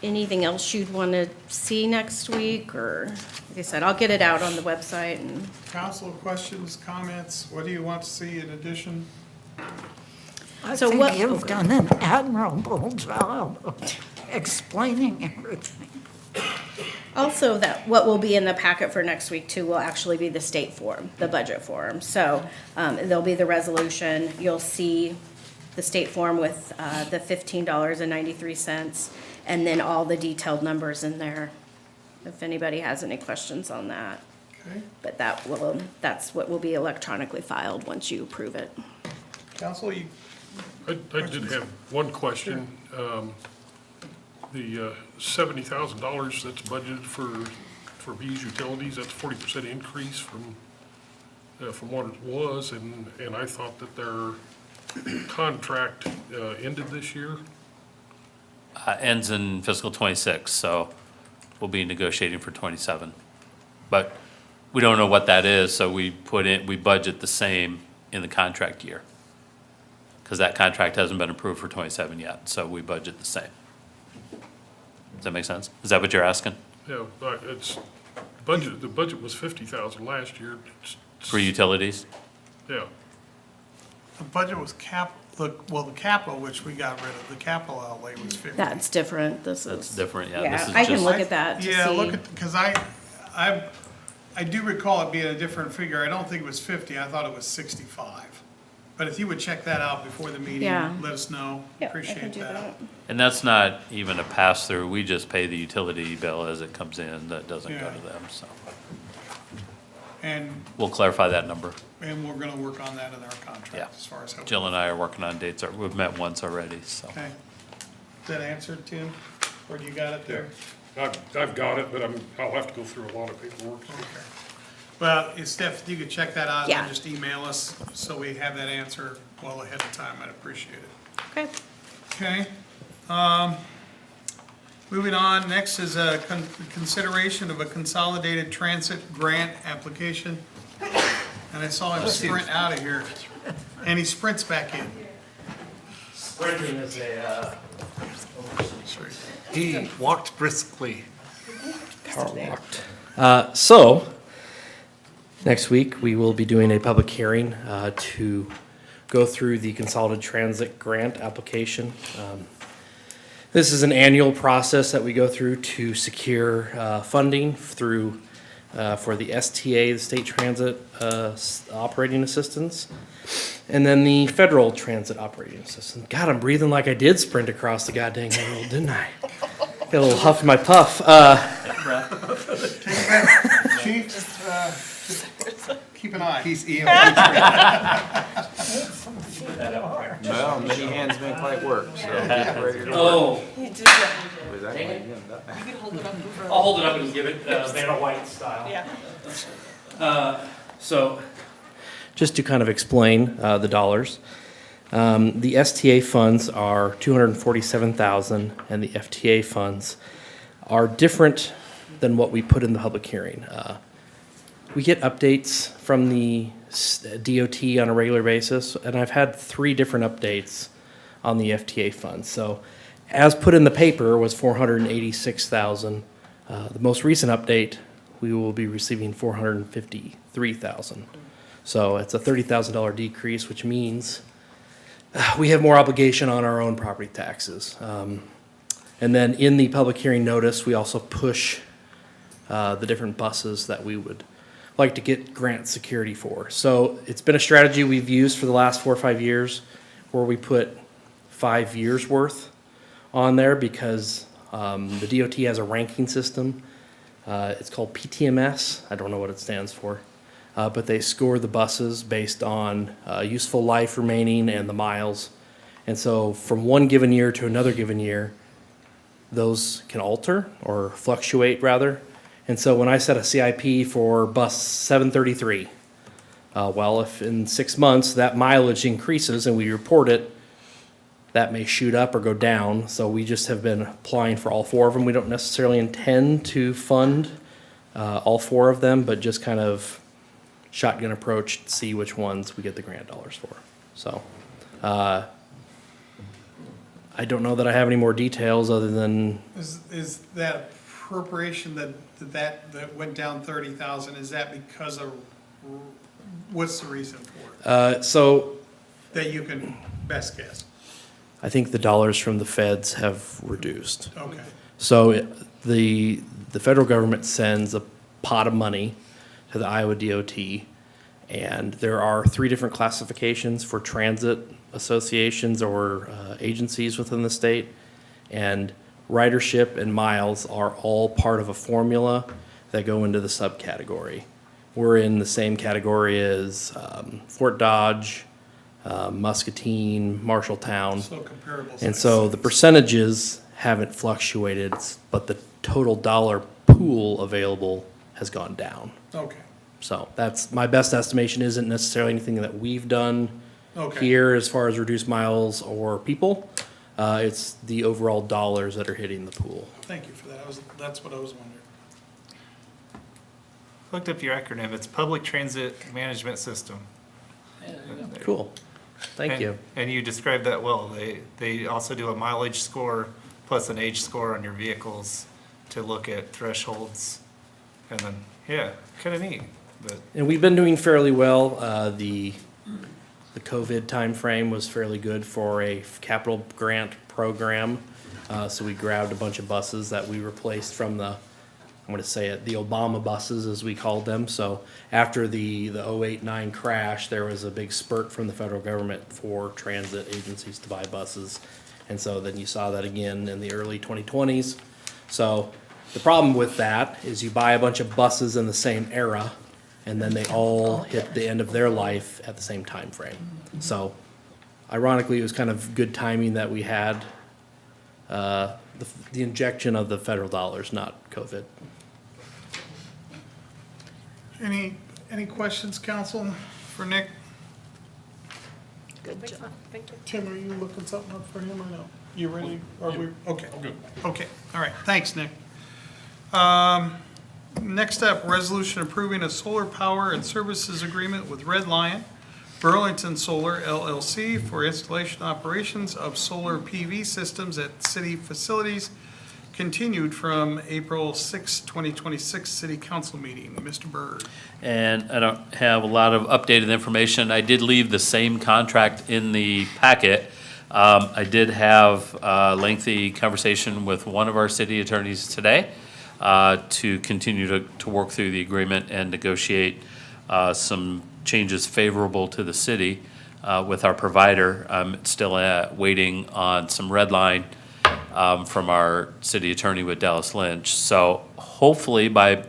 Anything else you'd wanna see next week, or Like I said, I'll get it out on the website and Council, questions, comments? What do you want to see in addition? I So think what- you've done an admirable job of explaining everything. also that what will be in the packet for next week too will actually be the state form, the budget form. So there'll be the resolution. You'll see the state form with the $15.93 and then all the detailed numbers in there. If anybody has any questions on that. Okay, But that's what will be electronically filed once you approve it. council, you, I did have one question. The $70,000 that's budgeted for B's utilities, that's 40% increase from what it was, and I thought that their contract ended this year. Ends in fiscal '26, so we'll be negotiating for '27. But we don't know what that is, so we budget the same in the contract year. Because that contract hasn't been approved for '27 yet, so we budget the same. Does that make sense? Is that what you're asking? Yeah, the budget was 50,000 last year. For utilities? Yeah, the budget was the capital, which we got rid of, the capital outlay was 50. That's different. This That's is. different, yeah. This Yeah, is I can just- look at that to see. Yeah, look at, because I do recall it being a different figure. I don't think it was 50, I thought it was 65. But if you would check that out before the meeting, Yeah. let us know. Yeah, I can Appreciate do that. And that's not even a pass-through. We just pay the utility bill as it comes in. That doesn't go Yeah. to them, so. And We'll clarify that number. we're gonna work on that in our Yeah. contract as far as how. Jill and I are working on dates. We've met once already, so. Okay. Is that answered, Tim? Or do you got it there? I've got it, but I'll have to go through a lot of paperwork. Okay. Well, Steph, if you could check that out and Yeah. then just email us so we have that answer well ahead of time, I'd appreciate it. Okay. Okay. Moving on, next is a consideration of a consolidated transit grant application. And I saw him sprint out of here, and he sprints back in. Sprinting is a, He walked briskly. so, next week, we will be doing a public hearing to go through the Consolidated Transit Grant application. This is an annual process that we go through to secure funding through, for the STA, the State Transit Operating Assistance, and then the Federal Transit Operating Assistance. God, I'm breathing like I did sprint across the goddamn world, didn't I? Got a little huff in my puff. Chief, just keep an eye. He's EMT. Well, many hands make light work, so get ready to work. Oh, Was that like him, that- I'll hold it up and give it Vanna White style. Yeah. So, just to kind of explain the dollars, the STA funds are $247,000, and the FTA funds are different than what we put in the public hearing. We get updates from the DOT on a regular basis, and I've had 3 different updates on the FTA funds. So, as put in the paper was $486,000. The most recent update, we will be receiving $453,000. So it's a $30,000 decrease, which means we have more obligation on our own property taxes. And then in the public hearing notice, we also push the different buses that we would like to get grant security for. So it's been a strategy we've used for the last 4 or 5 years, where we put 5 years' worth on there because the DOT has a ranking system. It's called PTMS. I don't know what it stands for. But they score the buses based on useful life remaining and the miles. And so from one given year to another given year, those can alter or fluctuate rather. And so when I set a CIP for bus 733, well, if in 6 months that mileage increases and we report it, that may shoot up or go down. So we just have been applying for all 4 of them. We don't necessarily intend to fund all 4 of them, but just kind of shotgun approach to see which ones we get the grant dollars for. So I don't know that I have any more details other than Is that a appropriation that went down 30,000, is that because of, what's the reason for it? So That you can best guess? I think the dollars from the feds have reduced. Okay, So the federal government sends a pot of money to the Iowa DOT, and there are 3 different classifications for transit associations or agencies within the state. And ridership and miles are all part of a formula that go into the subcategory. We're in the same category as Fort Dodge, Muscatine, Marshalltown. so comparable. And so the percentages haven't fluctuated, but the total dollar pool available has gone down. Okay, So that's, my best estimation isn't necessarily anything that we've done Okay. here as far as reduced miles or people. It's the overall dollars that are hitting the pool. thank you for that, that's what I was wondering. Looked up your acronym. It's Public Transit Management System. Cool. Thank And- you. And you described that well. They also do a mileage score plus an age score on your vehicles to look at thresholds. And then, yeah, kind of neat, but. And we've been doing fairly well. The COVID timeframe was fairly good for a capital grant program. So we grabbed a bunch of buses that we replaced from the, I'm going to say it, the Obama buses, as we called them. So after the 08-09 crash, there was a big spurt from the federal government for transit agencies to buy buses. And so then you saw that again in the early 2020s. So the problem with that is you buy a bunch of buses in the same era, and then they all hit the end of their life at the same time frame. So ironically, it was kind of good timing that we had the injection of the federal dollars, not COVID. Any questions, council, for Nick? Good job. Tim, are you looking something up for him or no? You ready? Are we, okay. Good. Okay, all right, thanks, Nick. Next up, resolution approving a solar power and services agreement with Red Lion, Burlington Solar LLC for installation operations of solar PV systems at city facilities, continued from April 6, 2026 city council meeting. Mr. Byrd. And I don't have a lot of updated information. I did leave the same contract in the packet. I did have a lengthy conversation with one of our city attorneys today to continue to work through the agreement and negotiate some changes favorable to the city with our provider. I'm still waiting on some red line from our city attorney with Dallas Lynch. So hopefully by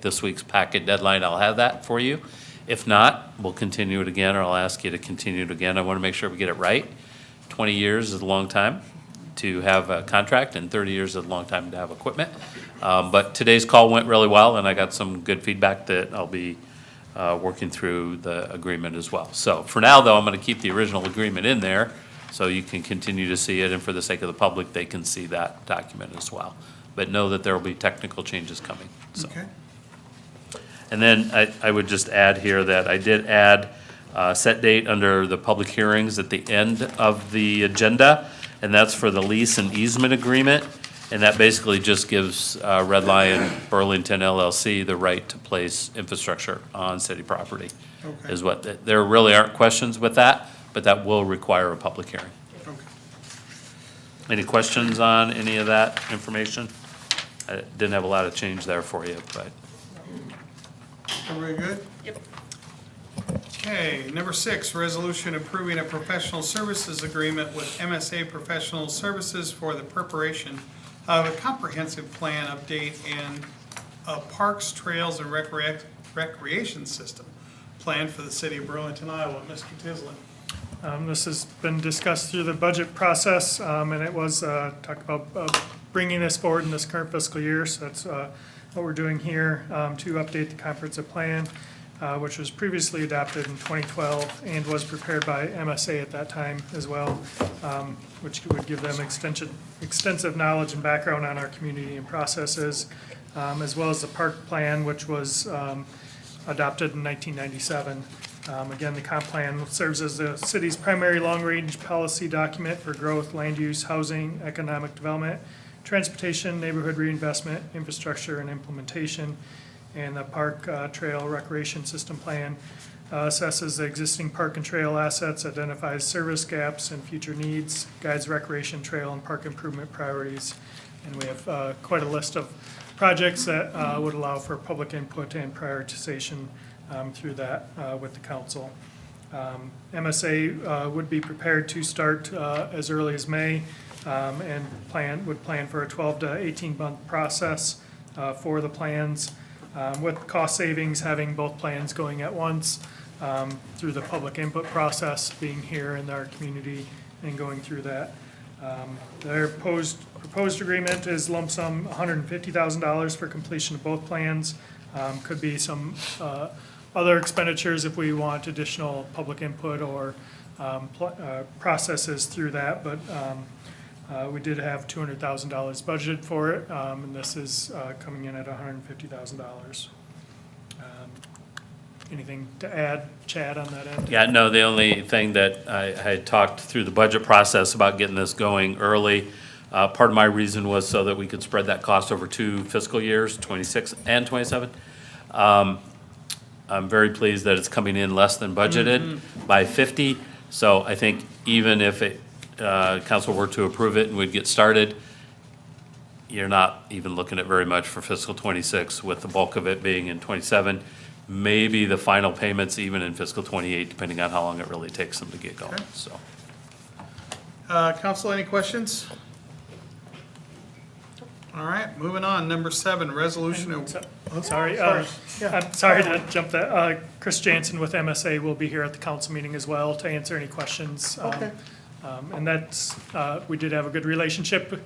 this week's packet deadline, I'll have that for you. If not, we'll continue it again, or I'll ask you to continue it again. I want to make sure we get it right. 20 years is a long time to have a contract, and 30 years is a long time to have equipment. But today's call went really well, and I got some good feedback that I'll be working through the agreement as well. So for now, though, I'm going to keep the original agreement in there, so you can continue to see it, and for the sake of the public, they can see that document as well. But know that there will be technical changes coming, so. Okay. And then I would just add here that I did add set date under the public hearings at the end of the agenda, and that's for the lease and easement agreement. And that basically just gives Red Lion Burlington LLC the right to place infrastructure on city property. Okay. Is what, there really aren't questions with that, but that will require a public hearing. Okay. Any questions on any of that information? I didn't have a lot of change there for you, but. Everybody good? Yep. Okay, number 6, resolution approving a professional services agreement with MSA Professional Services for the preparation of a comprehensive plan update and a parks, trails, and recreation system plan for the city of Burlington, Iowa. Mr. Tislin. This has been discussed through the budget process, and it was talked about bringing this forward in this current fiscal year. So that's what we're doing here to update the comprehensive plan, which was previously adopted in 2012 and was prepared by MSA at that time as well, which would give them extensive knowledge and background on our community and processes, as well as the park plan, which was adopted in 1997. Again, the comp plan serves as the city's primary long-range policy document for growth, land use, housing, economic development, transportation, neighborhood reinvestment, infrastructure and implementation, and the park trail recreation system plan. Assesses the existing park and trail assets, identifies service gaps and future needs, guides recreation trail and park improvement priorities. And we have quite a list of projects that would allow for public input and prioritization through that with the council. MSA would be prepared to start as early as May and would plan for a 12 to 18-month process for the plans, with cost savings having both plans going at once through the public input process, being here in our community and going through that. Their proposed agreement is lump sum $150,000 for completion of both plans. Could be some other expenditures if we want additional public input or processes through that, but we did have $200,000 budgeted for it, and this is coming in at $150,000. Anything to add, Chad, on that end? Yeah, no, the only thing that I had talked through the budget process about getting this going early, part of my reason was so that we could spread that cost over 2 fiscal years, 26 and 27. I'm very pleased that it's coming in less than budgeted by 50. So I think even if council were to approve it and we'd get started, you're not even looking at very much for fiscal 26, with the bulk of it being in 27. Maybe the final payments even in fiscal 28, depending on how long it really takes them to get going, so. Council, any questions? All right, moving on. Number 7, resolution. Sorry, I'm sorry to jump that. Chris Jansen with MSA will be here at the council meeting as well to answer any questions. Okay. And that's, we did have a good relationship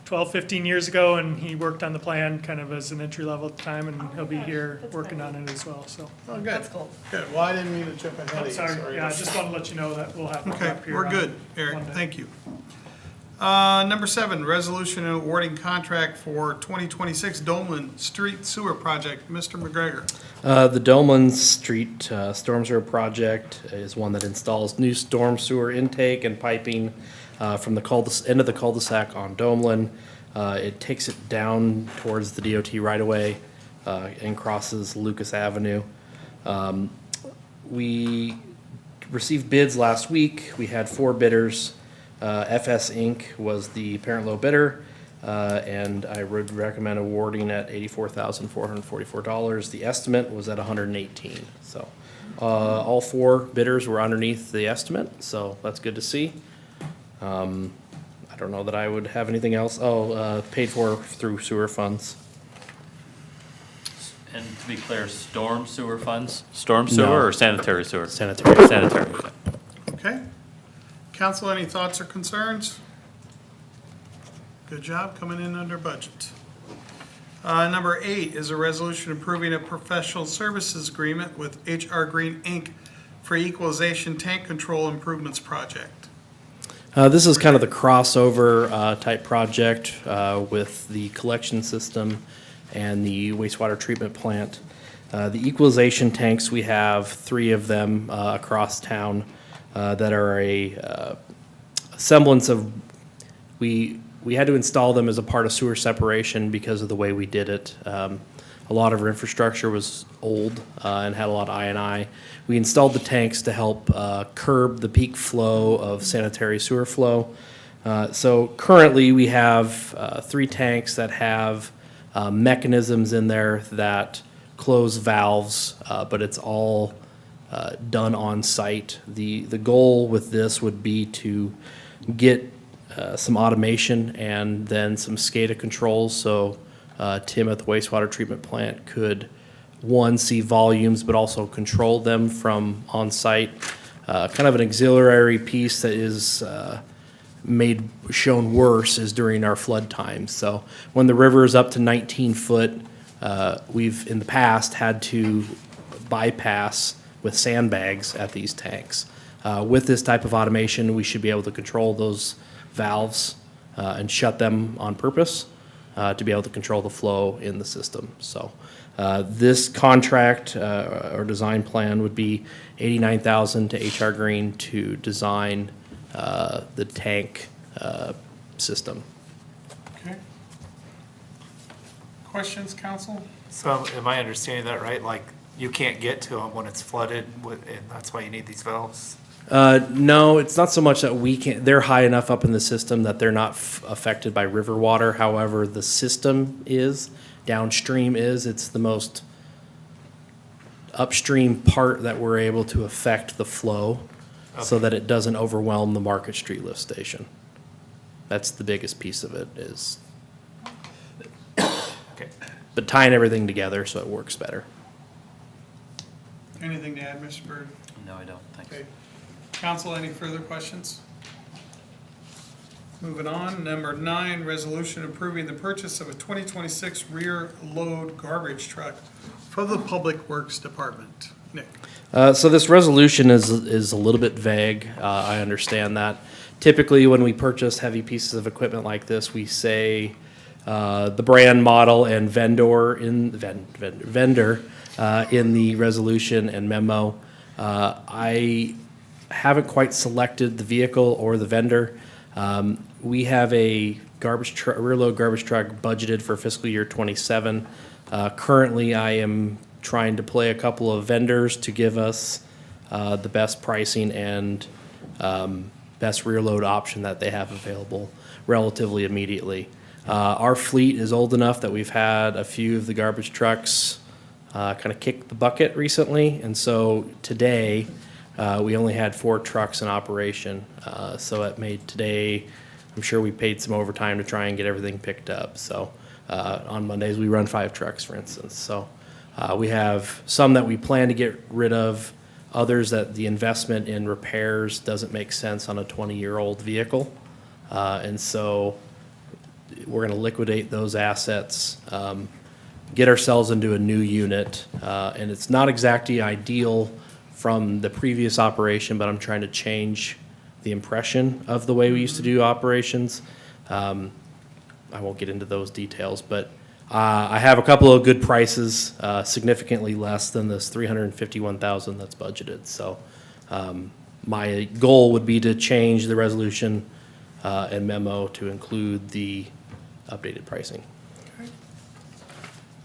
12, 15 years ago, and he worked on the plan kind of as an entry level at the time, and he'll be here working on it as well, so. Oh, good. That's cool. Good. Well, I didn't mean to jump ahead of you. Sorry, yeah, I just want to let you know that we'll have him Okay, up here. we're on good, Eric. Monday. Thank you. Number 7, resolution awarding contract for 2026 Dolan Street Sewer Project. Mr. McGregor. The Dolan Street Storm Sewer Project is one that installs new storm sewer intake and piping from the end of the cul-de-sac on Dolan. It takes it down towards the DOT right-of-way and crosses Lucas Avenue. We received bids last week. We had 4 bidders. FS Inc. was the parent low bidder, and I would recommend awarding at $84,444. The estimate was at $118,000. So all 4 bidders were underneath the estimate, so that's good to see. I don't know that I would have anything else. Paid for through sewer funds. And to be clear, storm sewer funds? Storm sewer No. or sanitary sewer? Sanitary. Sanitary, okay. Okay. Council, any thoughts or concerns? Good job coming in under budget. Number 8 is a resolution approving a professional services agreement with HR Green, Inc. for equalization tank control improvements project. This is kind of the crossover type project with the collection system and the wastewater treatment plant. The equalization tanks, we have 3 of them across town that are a semblance of, we had to install them as a part of sewer separation because of the way we did it. A lot of our infrastructure was old and had a lot of I&I. We installed the tanks to help curb the peak flow of sanitary sewer flow. So currently, we have 3 tanks that have mechanisms in there that close valves, but it's all done on site. The goal with this would be to get some automation and then some SCADA controls, so Tim at the wastewater treatment plant could, one, see volumes, but also control them from on-site. Kind of an auxiliary piece that is shown worse is during our flood times. So when the river is up to 19 foot, we've in the past had to bypass with sandbags at these tanks. With this type of automation, we should be able to control those valves and shut them on purpose to be able to control the flow in the system. So this contract or design plan would be $89,000 to HR Green to design the tank system. Okay. Questions, council? So am I understanding that right? Like, you can't get to them when it's flooded, and that's why you need these valves? No, it's not so much that we can't, they're high enough up in the system that they're not affected by river water. However, the system is, downstream is, it's the most upstream part that we're able to affect the flow so that it doesn't overwhelm the Market Street lift station. That's the biggest piece of it is, Okay. but tying everything together so it works better. Anything to add, Mr. Byrd? No, I don't, thanks. Okay. Council, any further questions? Moving on, number 9, resolution approving the purchase of a 2026 rear load garbage truck for the Public Works Department. Nick? So this resolution is a little bit vague. I understand that. Typically, when we purchase heavy pieces of equipment like this, we say the brand, model, and vendor in the resolution and memo. I haven't quite selected the vehicle or the vendor. We have a rear load garbage truck budgeted for fiscal year '27. Currently, I am trying to play a couple of vendors to give us the best pricing and best rear load option that they have available relatively immediately. Our fleet is old enough that we've had a few of the garbage trucks kind of kick the bucket recently, and so today we only had 4 trucks in operation. So it made today, I'm sure we paid some overtime to try and get everything picked up. So on Mondays we run 5 trucks, for instance. So we have some that we plan to get rid of, others that the investment in repairs doesn't make sense on a 20-year-old vehicle. And so we're going to liquidate those assets, get ourselves into a new unit. And it's not exactly ideal from the previous operation, but I'm trying to change the impression of the way we used to do operations. I won't get into those details, but I have a couple of good prices, significantly less than this $351,000 that's budgeted. So my goal would be to change the resolution and memo to include the updated pricing. Okay.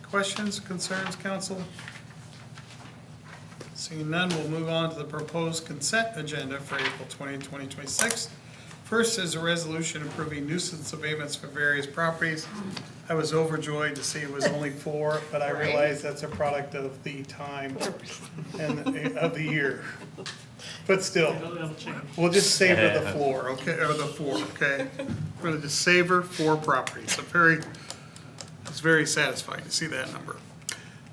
Questions, concerns, council? Seeing none, we'll move on to the proposed consent agenda for April 20, 2026. First is a resolution approving nuisance abatements for various properties. I was overjoyed to see it was only 4, but I realize that's a product of the time and of the year. But still, we'll just savor the floor, okay, or the 4, okay? We're gonna just savor 4 properties. It's very satisfying to see that number.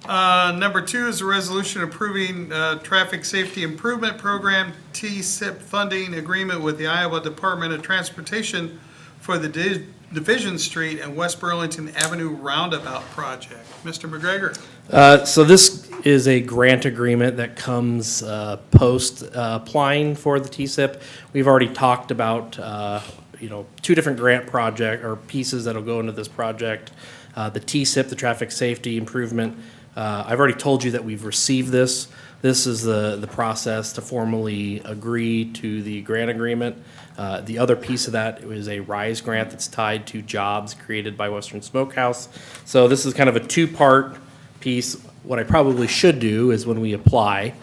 Number 2 is a resolution approving Traffic Safety Improvement Program, TSIP funding agreement with the Iowa Department of Transportation for the Division Street and West Burlington Avenue Roundabout Project. Mr. McGregor? So this is a grant agreement that comes post applying for the TSIP. We've already talked about 2 different grant project or pieces that'll go into this project. The TSIP, the Traffic Safety Improvement. I've already told you that we've received this. This is the process to formally agree to the grant agreement. The other piece of that is a RISE grant that's tied to jobs created by Western Smokehouse. So this is kind of a 2-part piece. What I probably should do is when we apply,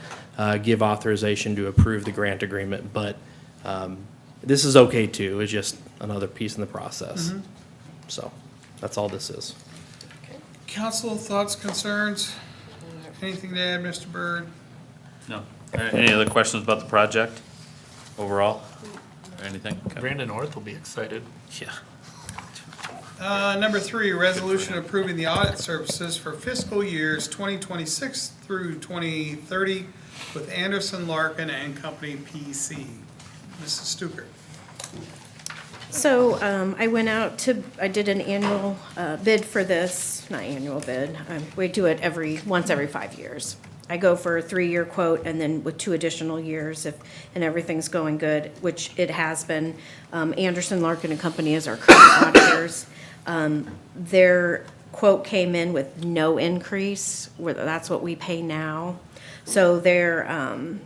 give authorization to approve the grant agreement. But this is okay too. It's just another piece in the process. So that's all this is. Council, thoughts, concerns? Anything to add, Mr. Byrd? No. Any other questions about the project overall? Or anything? Okay. Brandon North will be excited. Yeah. Number 3, resolution approving the audit services for fiscal years 2026 through 2030 with Anderson, Larkin and Company, PC. Mrs. Stuker. So I went out I did an annual bid for this, not annual bid, we do it once every 5 years. I go for a 3-year quote and then with 2 additional years and everything's going good, which it has been. Anderson, Larkin and Company is our current auditors. Their quote came in with no increase, that's what we pay now. So they're, on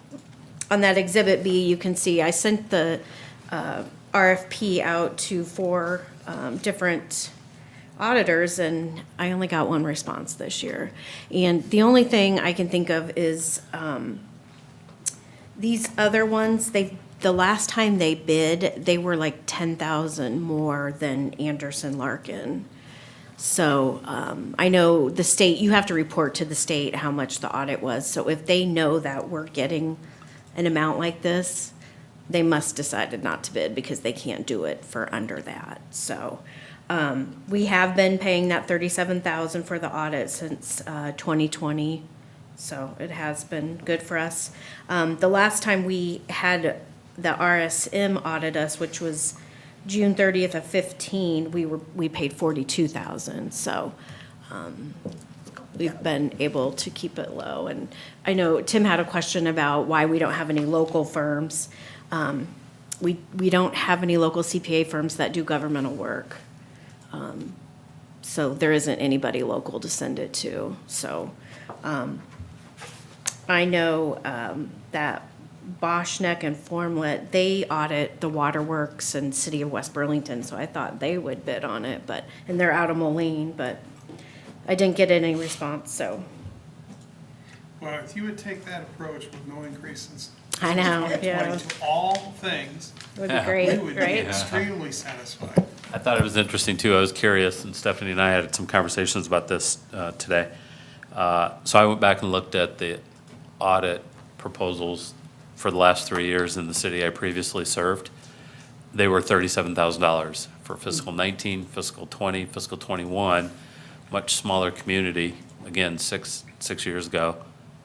that Exhibit B, you can see I sent the RFP out to 4 different auditors, and I only got one response this year. And the only thing I can think of is these other ones, the last time they bid, they were like 10,000 more than Anderson Larkin. So I know the state, you have to report to the state how much the audit was. So if they know that we're getting an amount like this, they must decided not to bid because they can't do it for under that. So we have been paying that $37,000 for the audit since 2020. So it has been good for us. The last time we had the RSM audit us, which was June 30th of 15, we paid $42,000. So we've been able to keep it low. And I know Tim had a question about why we don't have any local firms. We don't have any local CPA firms that do governmental work. So there isn't anybody local to send it to. So I know that Boschneck and Formlet, they audit the waterworks and city of West Burlington, so I thought they would bid on it, and they're out of Moline, but I didn't get any response, so. Well, if you would take that approach with no increase since I know, 2020 yeah. to all things, Would be great, we would be right? extremely satisfied. I thought it was interesting too. I was curious, and Stephanie and I had some conversations about this today. So I went back and looked at the audit proposals for the last 3 years in the city I previously served. They were $37,000 for fiscal 19, fiscal 20, fiscal 21. Much smaller community, again, six years ago,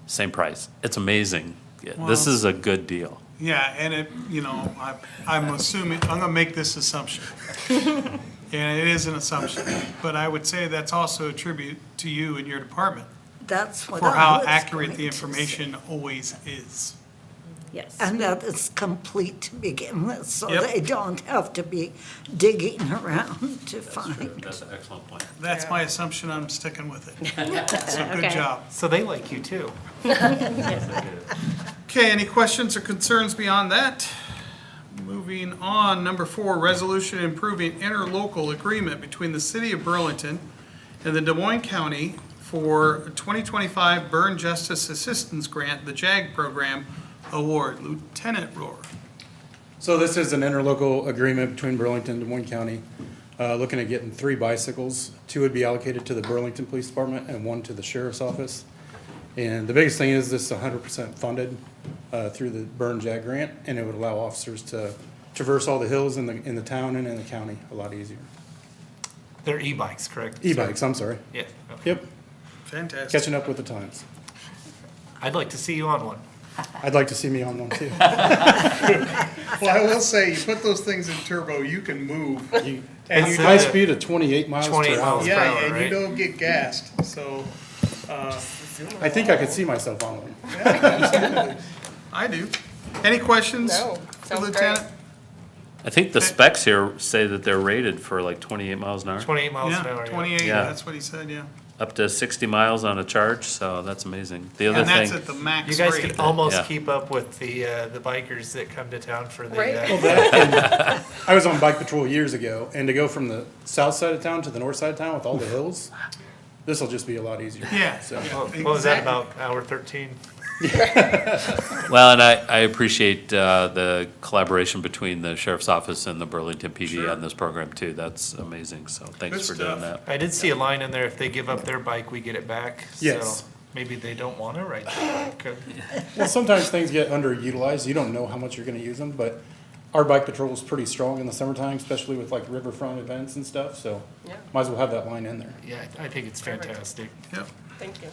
same price. It's amazing. Yeah, this Wow. is a good deal. Yeah, and it, I'm assuming, I'm gonna make this assumption. And it is an assumption, but I would say that's also a tribute to you and your department That's what for I how was accurate going the to say. information always is. Yes. And that is complete to begin with, so Yep. they don't have to be digging around to find. That's an excellent point. That's my assumption, I'm sticking with it. So good Okay. job. So they like you too. Okay, any questions or concerns beyond that? Moving on, number 4, resolution improving interlocal agreement between the city of Burlington and the Des Moines County for 2025 Burn Justice Assistance Grant, the JAG Program Award. Lieutenant Rohr. So this is an interlocal agreement between Burlington and Des Moines County, looking at getting 3 bicycles. 2 would be allocated to the Burlington Police Department and 1 to the Sheriff's Office. And the biggest thing is this is 100% funded through the Burn JAG grant, and it would allow officers to traverse all the hills in the town and in the county a lot easier. They're e-bikes, correct? E-bikes, I'm sorry. Yeah. Okay. Yep, Fantastic. catching up with the times. I'd like to see you on one. I'd like to see me on one too. Well, I will say, you put those things in turbo, you can move. You- And you High don't- speed of 28 miles 28 per miles. hour. Yeah, power, and you right? don't get gassed, so, I think I could see myself on one. I do. Any questions? No, for sounds Lieutenant? I think the specs here say that they're rated for like 28 miles an hour. 28 miles an Yeah, hour. yeah. 28, Yeah. that's what he said, yeah. Up to 60 miles on a charge, so that's amazing. The other And that's thing, at the max You guys rate. can almost Yeah. keep up with the bikers that come to town for the. Right. I was on bike patrol years ago, and to go from the south side of town to the north side of town with all the hills, this will just be a lot easier. Yeah. So, yeah, What was that, exactly. about hour 13? well, and I appreciate the collaboration between the sheriff's office and the Burlington PD Sure. on this program too. That's amazing, so thanks Good for stuff. doing that. I did see a line in there, if they give up their bike, we get it back. Yes. So maybe they don't want to ride the bike. well, sometimes things get underutilized. You don't know how much you're going to use them, but our bike patrol is pretty strong in the summertime, especially with like riverfront events and stuff. So, Yeah. might as well have that line in there. Yeah, I think it's fantastic. Yep. Thank you.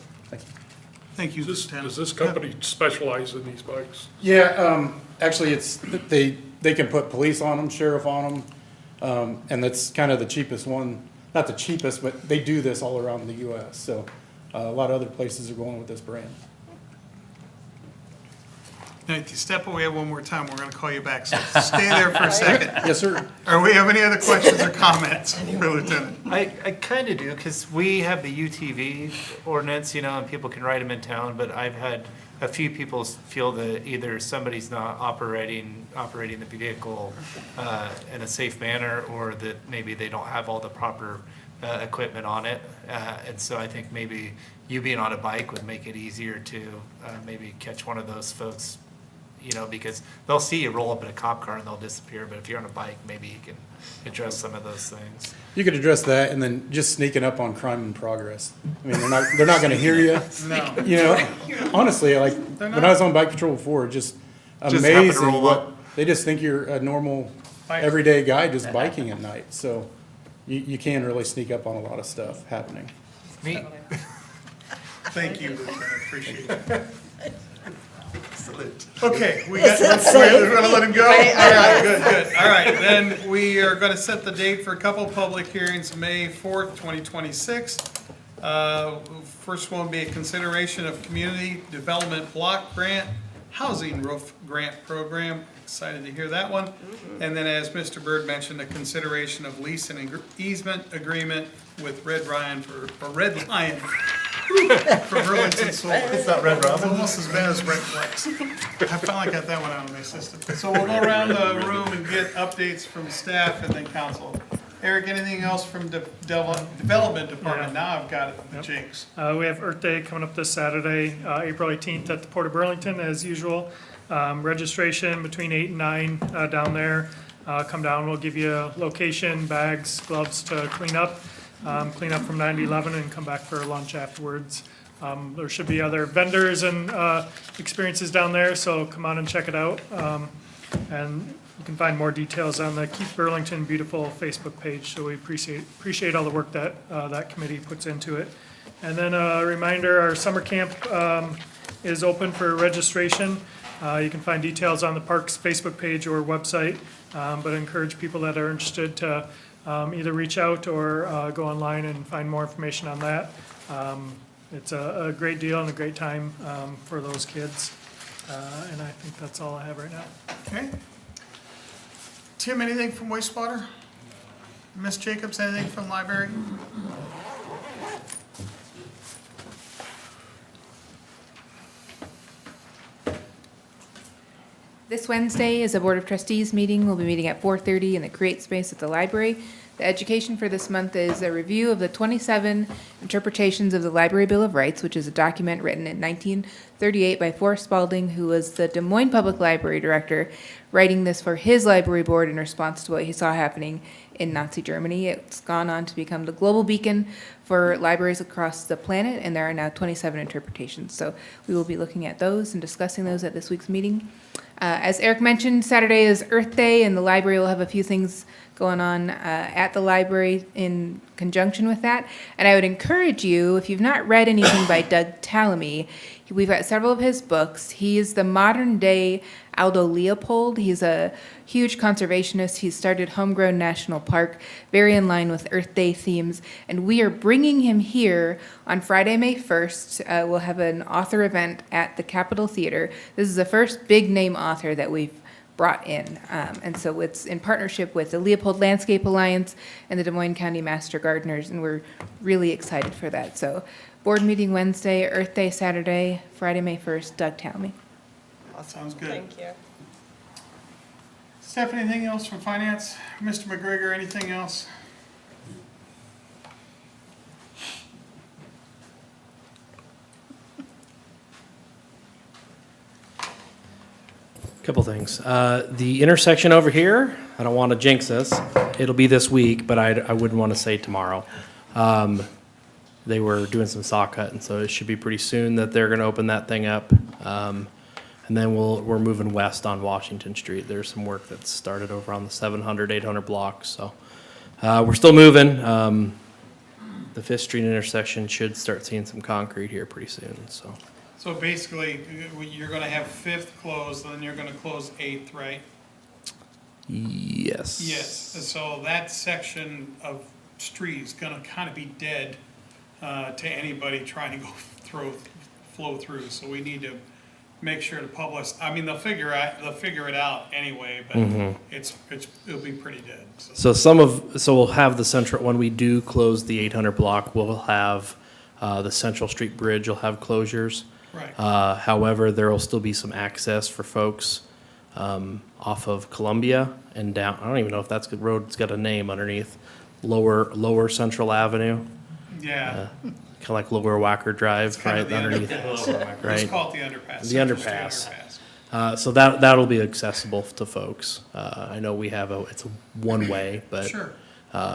Thank you, Does Lieutenant. this company specialize in these bikes? Yeah, actually, it's they can put police on them, sheriff on them, and that's kind of the cheapest one. Not the cheapest, but they do this all around the U.S. So, a lot of other places are going with this brand. Now, if you step away one more time, we're gonna call you back, so stay there for a second. Yes, sir. Or we have any other questions or comments for Lieutenant? I kind of do, because we have the UTV ordinance, and people can ride them in town, but I've had a few people feel that either somebody's not operating the vehicle in a safe manner, or that maybe they don't have all the proper equipment on it. And so I think maybe you being on a bike would make it easier to maybe catch one of those folks, because they'll see you roll up in a cop car and they'll disappear. But if you're on a bike, maybe you can address some of those things. You could address that and then just sneaking up on crime in progress. I mean, they're not gonna hear you. No. Honestly, like, They're when not. I was on bike patrol before, just happen to amazing roll what, up. they just think you're a normal, Bike. everyday guy just biking at night. So you can really sneak up on a lot of stuff happening. Neat. Thank you, Lieutenant, appreciate it. Okay, we're gonna let him go? All right, good. All right, then we are gonna set the date for a couple public hearings, May 4th, 2026. First one will be a consideration of community development block grant, housing roof grant program. Excited to hear that one. And then, as Mr. Byrd mentioned, a consideration of lease and easement agreement with Red Lion for Burlington Solar. It's not Red Robin. Almost as bad as Red Flex. I finally got that one out of my system. So we'll go around the room and get updates from staff and then council. Eric, anything else from Development Department? Yeah. Now I've got it, Yep. Jinx. We have Earth Day coming up this Saturday, April 18th at the Port of Burlington, as usual. Registration between 8 and 9 down there. Come down, we'll give you a location, bags, gloves to clean up from 9 to 11 and come back for lunch afterwards. There should be other vendors and experiences down there, so come on and check it out. And you can find more details on the Keep Burlington Beautiful Facebook page, so we appreciate all the work that that committee puts into it. And then a reminder, our summer camp is open for registration. You can find details on the park's Facebook page or website, but I encourage people that are interested to either reach out or go online and find more information on that. It's a great deal and a great time for those kids. And I think that's all I have right now. Okay. Tim, anything from wastewater? Ms. Jacobs, anything from library? This Wednesday is a Board of Trustees meeting. We'll be meeting at 4:30 in the Create Space at the library. The education for this month is a review of the 27 interpretations of the Library Bill of Rights, which is a document written in 1938 by Forrest Spalding, who was the Des Moines Public Library director, writing this for his library board in response to what he saw happening in Nazi Germany. It's gone on to become the global beacon for libraries across the planet, and there are now 27 interpretations. So we will be looking at those and discussing those at this week's meeting. As Eric mentioned, Saturday is Earth Day, and the library will have a few things going on at the library in conjunction with that. And I would encourage you, if you've not read anything by Doug Tallamy, we've got several of his books. He is the modern day Aldo Leopold. He's a huge conservationist. He's started Homegrown National Park, very in line with Earth Day themes. And we are bringing him here on Friday, May 1st. We'll have an author event at the Capitol Theater. This is the first big name author that we've brought in. And so it's in partnership with the Leopold Landscape Alliance and the Des Moines County Master Gardeners, and we're really excited for that. So board meeting Wednesday, Earth Day Saturday, Friday, May 1st, Doug Tallamy. That sounds good. Thank you. Steph, anything else from finance? Mr. McGregor, anything else? Couple things. The intersection over here, I don't want to jinx this. It'll be this week, but I wouldn't want to say tomorrow. They were doing some saw cut, and so it should be pretty soon that they're going to open that thing up. And then we're moving west on Washington Street. There's some work that's started over on the 700, 800 blocks. So we're still moving. The 5th Street intersection should start seeing some concrete here pretty soon. So basically, you're gonna have 5th closed, then you're gonna close 8th, right? Yes. Yes, and so that section of street is gonna kind of be dead to anybody trying to flow through. So we need to make sure to publish. I mean, they'll figure it out anyway, but it'll be pretty dead. So we'll have the central, when we do close the 800 block, we'll have the Central Street Bridge will have closures. Right. However, there will still be some access for folks off of Columbia and down. I don't even know if that's the road. It's got a name underneath. lower Central Avenue, Yeah. kind of like Lower Wacker Drive, kind right of the underneath. underpass. Right. Let's call it the underpass. The Central State underpass. So that'll be accessible to folks. I know we have it's a one-way, but Sure.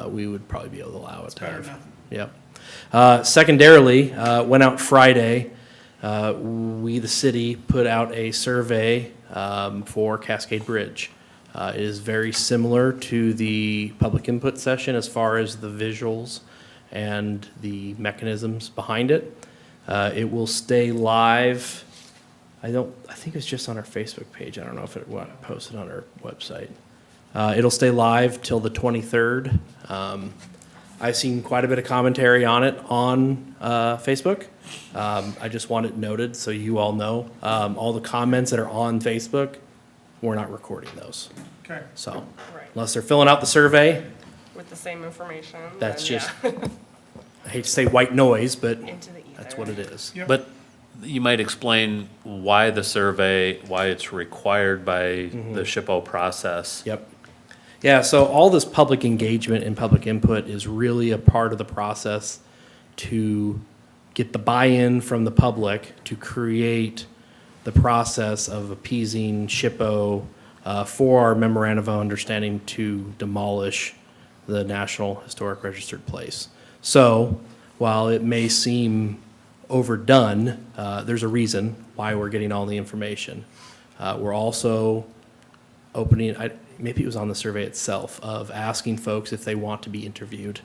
we would probably be able to allow it to better have. than nothing. Yep. Secondarily, went out Friday. We, the city, put out a survey for Cascade Bridge. It is very similar to the public input session as far as the visuals and the mechanisms behind it. It will stay live. I think it's just on our Facebook page. I don't know if it got posted on our website. It'll stay live till the 23rd. I've seen quite a bit of commentary on it on Facebook. I just want it noted so you all know. All the comments that are on Facebook, we're not recording those. Okay. So Right. unless they're filling out the survey, With the same information. that's then, just, yeah. I hate to say white noise, but Into the ether. that's what it is. Yep. But you might explain why the survey, why it's required by the SHPO process. Yep. Yeah, so all this public engagement and public input is really a part of the process to get the buy-in from the public to create the process of appeasing SHPO for our memorandum of understanding to demolish the National Historic Registered Place. So while it may seem overdone, there's a reason why we're getting all the information. We're also opening, maybe it was on the survey itself, of asking folks if they want to be interviewed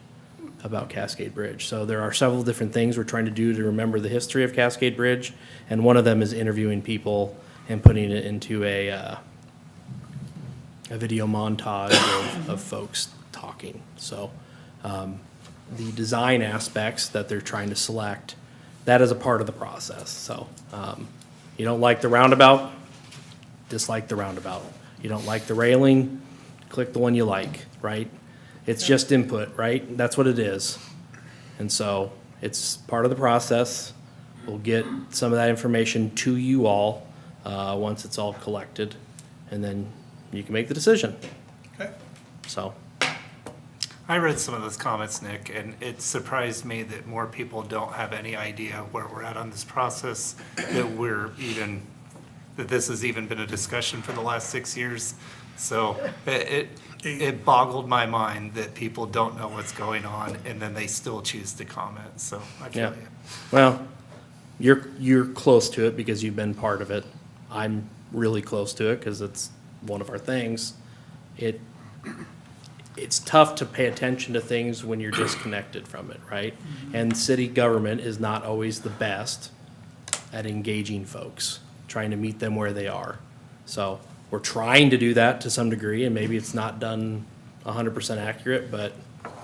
about Cascade Bridge. So there are several different things we're trying to do to remember the history of Cascade Bridge, and one of them is interviewing people and putting it into a video montage of folks talking. So the design aspects that they're trying to select, that is a part of the process. So you don't like the roundabout, dislike the roundabout. You don't like the railing, click the one you like, right? It's just input, right? That's what it is. And so it's part of the process. We'll get some of that information to you all once it's all collected, and then you can make the decision. Okay. So, I read some of those comments, Nick, and it surprised me that more people don't have any idea where we're at on this process, that this has even been a discussion for the last 6 years. So it boggled my mind that people don't know what's going on and then they still choose to comment, so I feel yeah. you. Well, you're close to it because you've been part of it. I'm really close to it because it's one of our things. It's tough to pay attention to things when you're disconnected from it, right? And city government is not always the best at engaging folks, trying to meet them where they are. So we're trying to do that to some degree, and maybe it's not done 100% accurate, but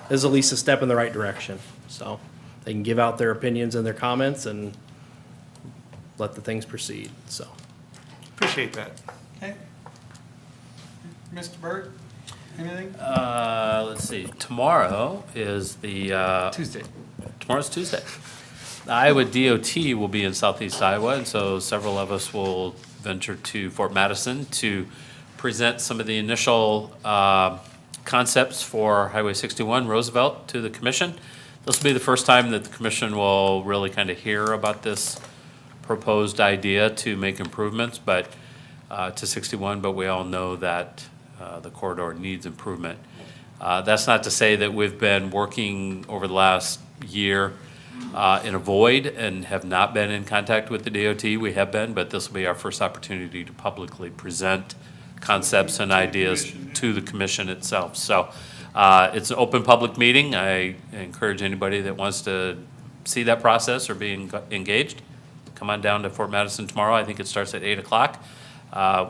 it's at least a step in the right direction. So they can give out their opinions and their comments and let the things proceed, so. Appreciate that. Okay. Mr. Byrd, anything? Let's see, tomorrow is the, Tuesday. tomorrow's Tuesday. The Iowa DOT will be in southeast Iowa, and so several of us will venture to Fort Madison to present some of the initial concepts for Highway 61 Roosevelt to the commission. This will be the first time that the commission will really kind of hear about this proposed idea to make improvements, but to 61, but we all know that the corridor needs improvement. That's not to say that we've been working over the last year in a void and have not been in contact with the DOT. We have been, but this will be our first opportunity to publicly present concepts and ideas to the commission itself. So it's an open public meeting. I encourage anybody that wants to see that process or be engaged, come on down to Fort Madison tomorrow. I think it starts at 8 o'clock.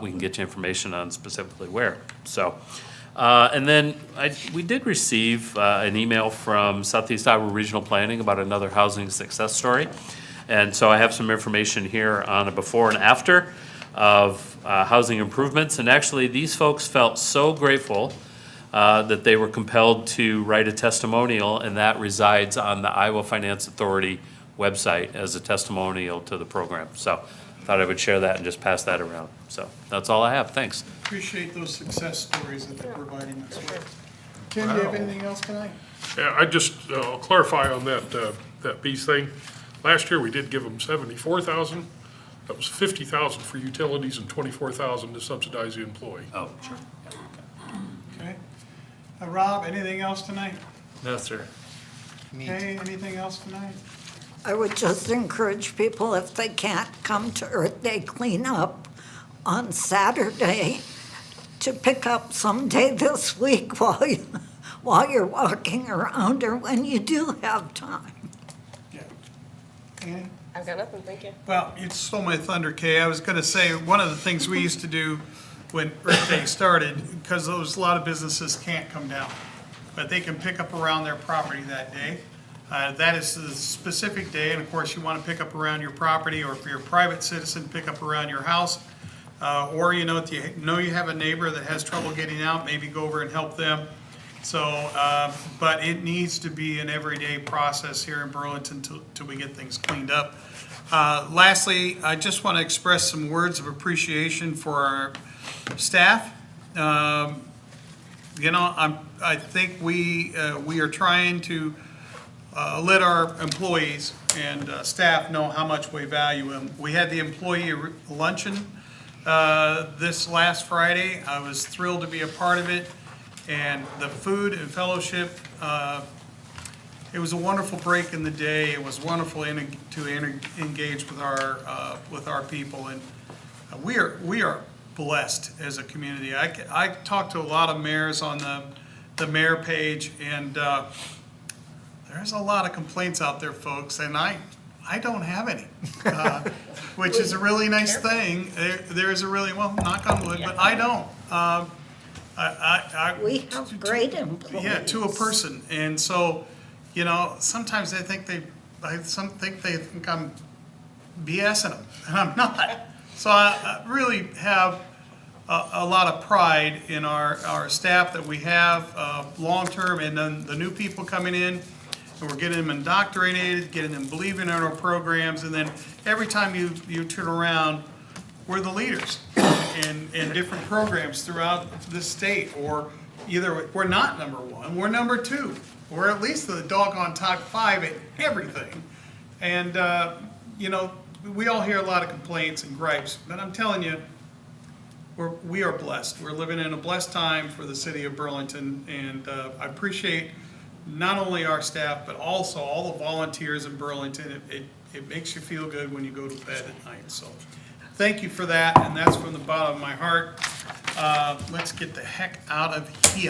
We can get you information on specifically where. So, and then we did receive an email from Southeast Iowa Regional Planning about another housing success story. And so I have some information here on a before and after of housing improvements. And actually, these folks felt so grateful that they were compelled to write a testimonial, and that resides on the Iowa Finance Authority website as a testimonial to the program. So thought I would share that and just pass that around. So that's all I have. Thanks. Appreciate those success stories that they're providing us with. Ken, do you have anything else tonight? Yeah, I'll clarify on that beast thing. Last year, we did give them 74,000. That was 50,000 for utilities and 24,000 to subsidize the employee. Oh, sure. Okay. Rob, anything else tonight? No, sir. Okay, anything else tonight? I would just encourage people, if they can't come to Earth Day cleanup on Saturday, to pick up someday this week while you're walking around or when you do have time. Yeah. Annie? I've got nothing, thank you. Well, you stole my thunder, Kay. I was gonna say, one of the things we used to do when Earth Day started, because a lot of businesses can't come down, but they can pick up around their property that day. That is the specific day, and of course, you want to pick up around your property, or if you're a private citizen, pick up around your house. Or, if you have a neighbor that has trouble getting out, maybe go over and help them. So, but it needs to be an everyday process here in Burlington till we get things cleaned up. Lastly, I just want to express some words of appreciation for our staff. I think we are trying to let our employees and staff know how much we value them. We had the employee luncheon this last Friday. I was thrilled to be a part of it, and the food and fellowship, it was a wonderful break in the day. It was wonderful to engage with our people, and we are blessed as a community. I talked to a lot of mayors on the mayor page, and there's a lot of complaints out there, folks, and I don't have any, which is a really nice thing. There's a really, well, knock on wood, but I don't. We have great employees. Yeah, to a person, and so, sometimes they think think I'm BSing them, and I'm not. So I really have a lot of pride in our staff that we have, long-term, and then the new people coming in, and we're getting them indoctrinated, getting them believing in our programs, and then every time you turn around, we're the leaders in different programs throughout the state, or either we're not number one, we're number two, or at least the doggone top 5 at everything. And, we all hear a lot of complaints and gripes, but I'm telling you, we are blessed. We're living in a blessed time for the city of Burlington, and I appreciate not only our staff, but also all the volunteers in Burlington. It makes you feel good when you go to bed at night. So thank you for that, and that's from the bottom of my heart. Let's get the heck out of here.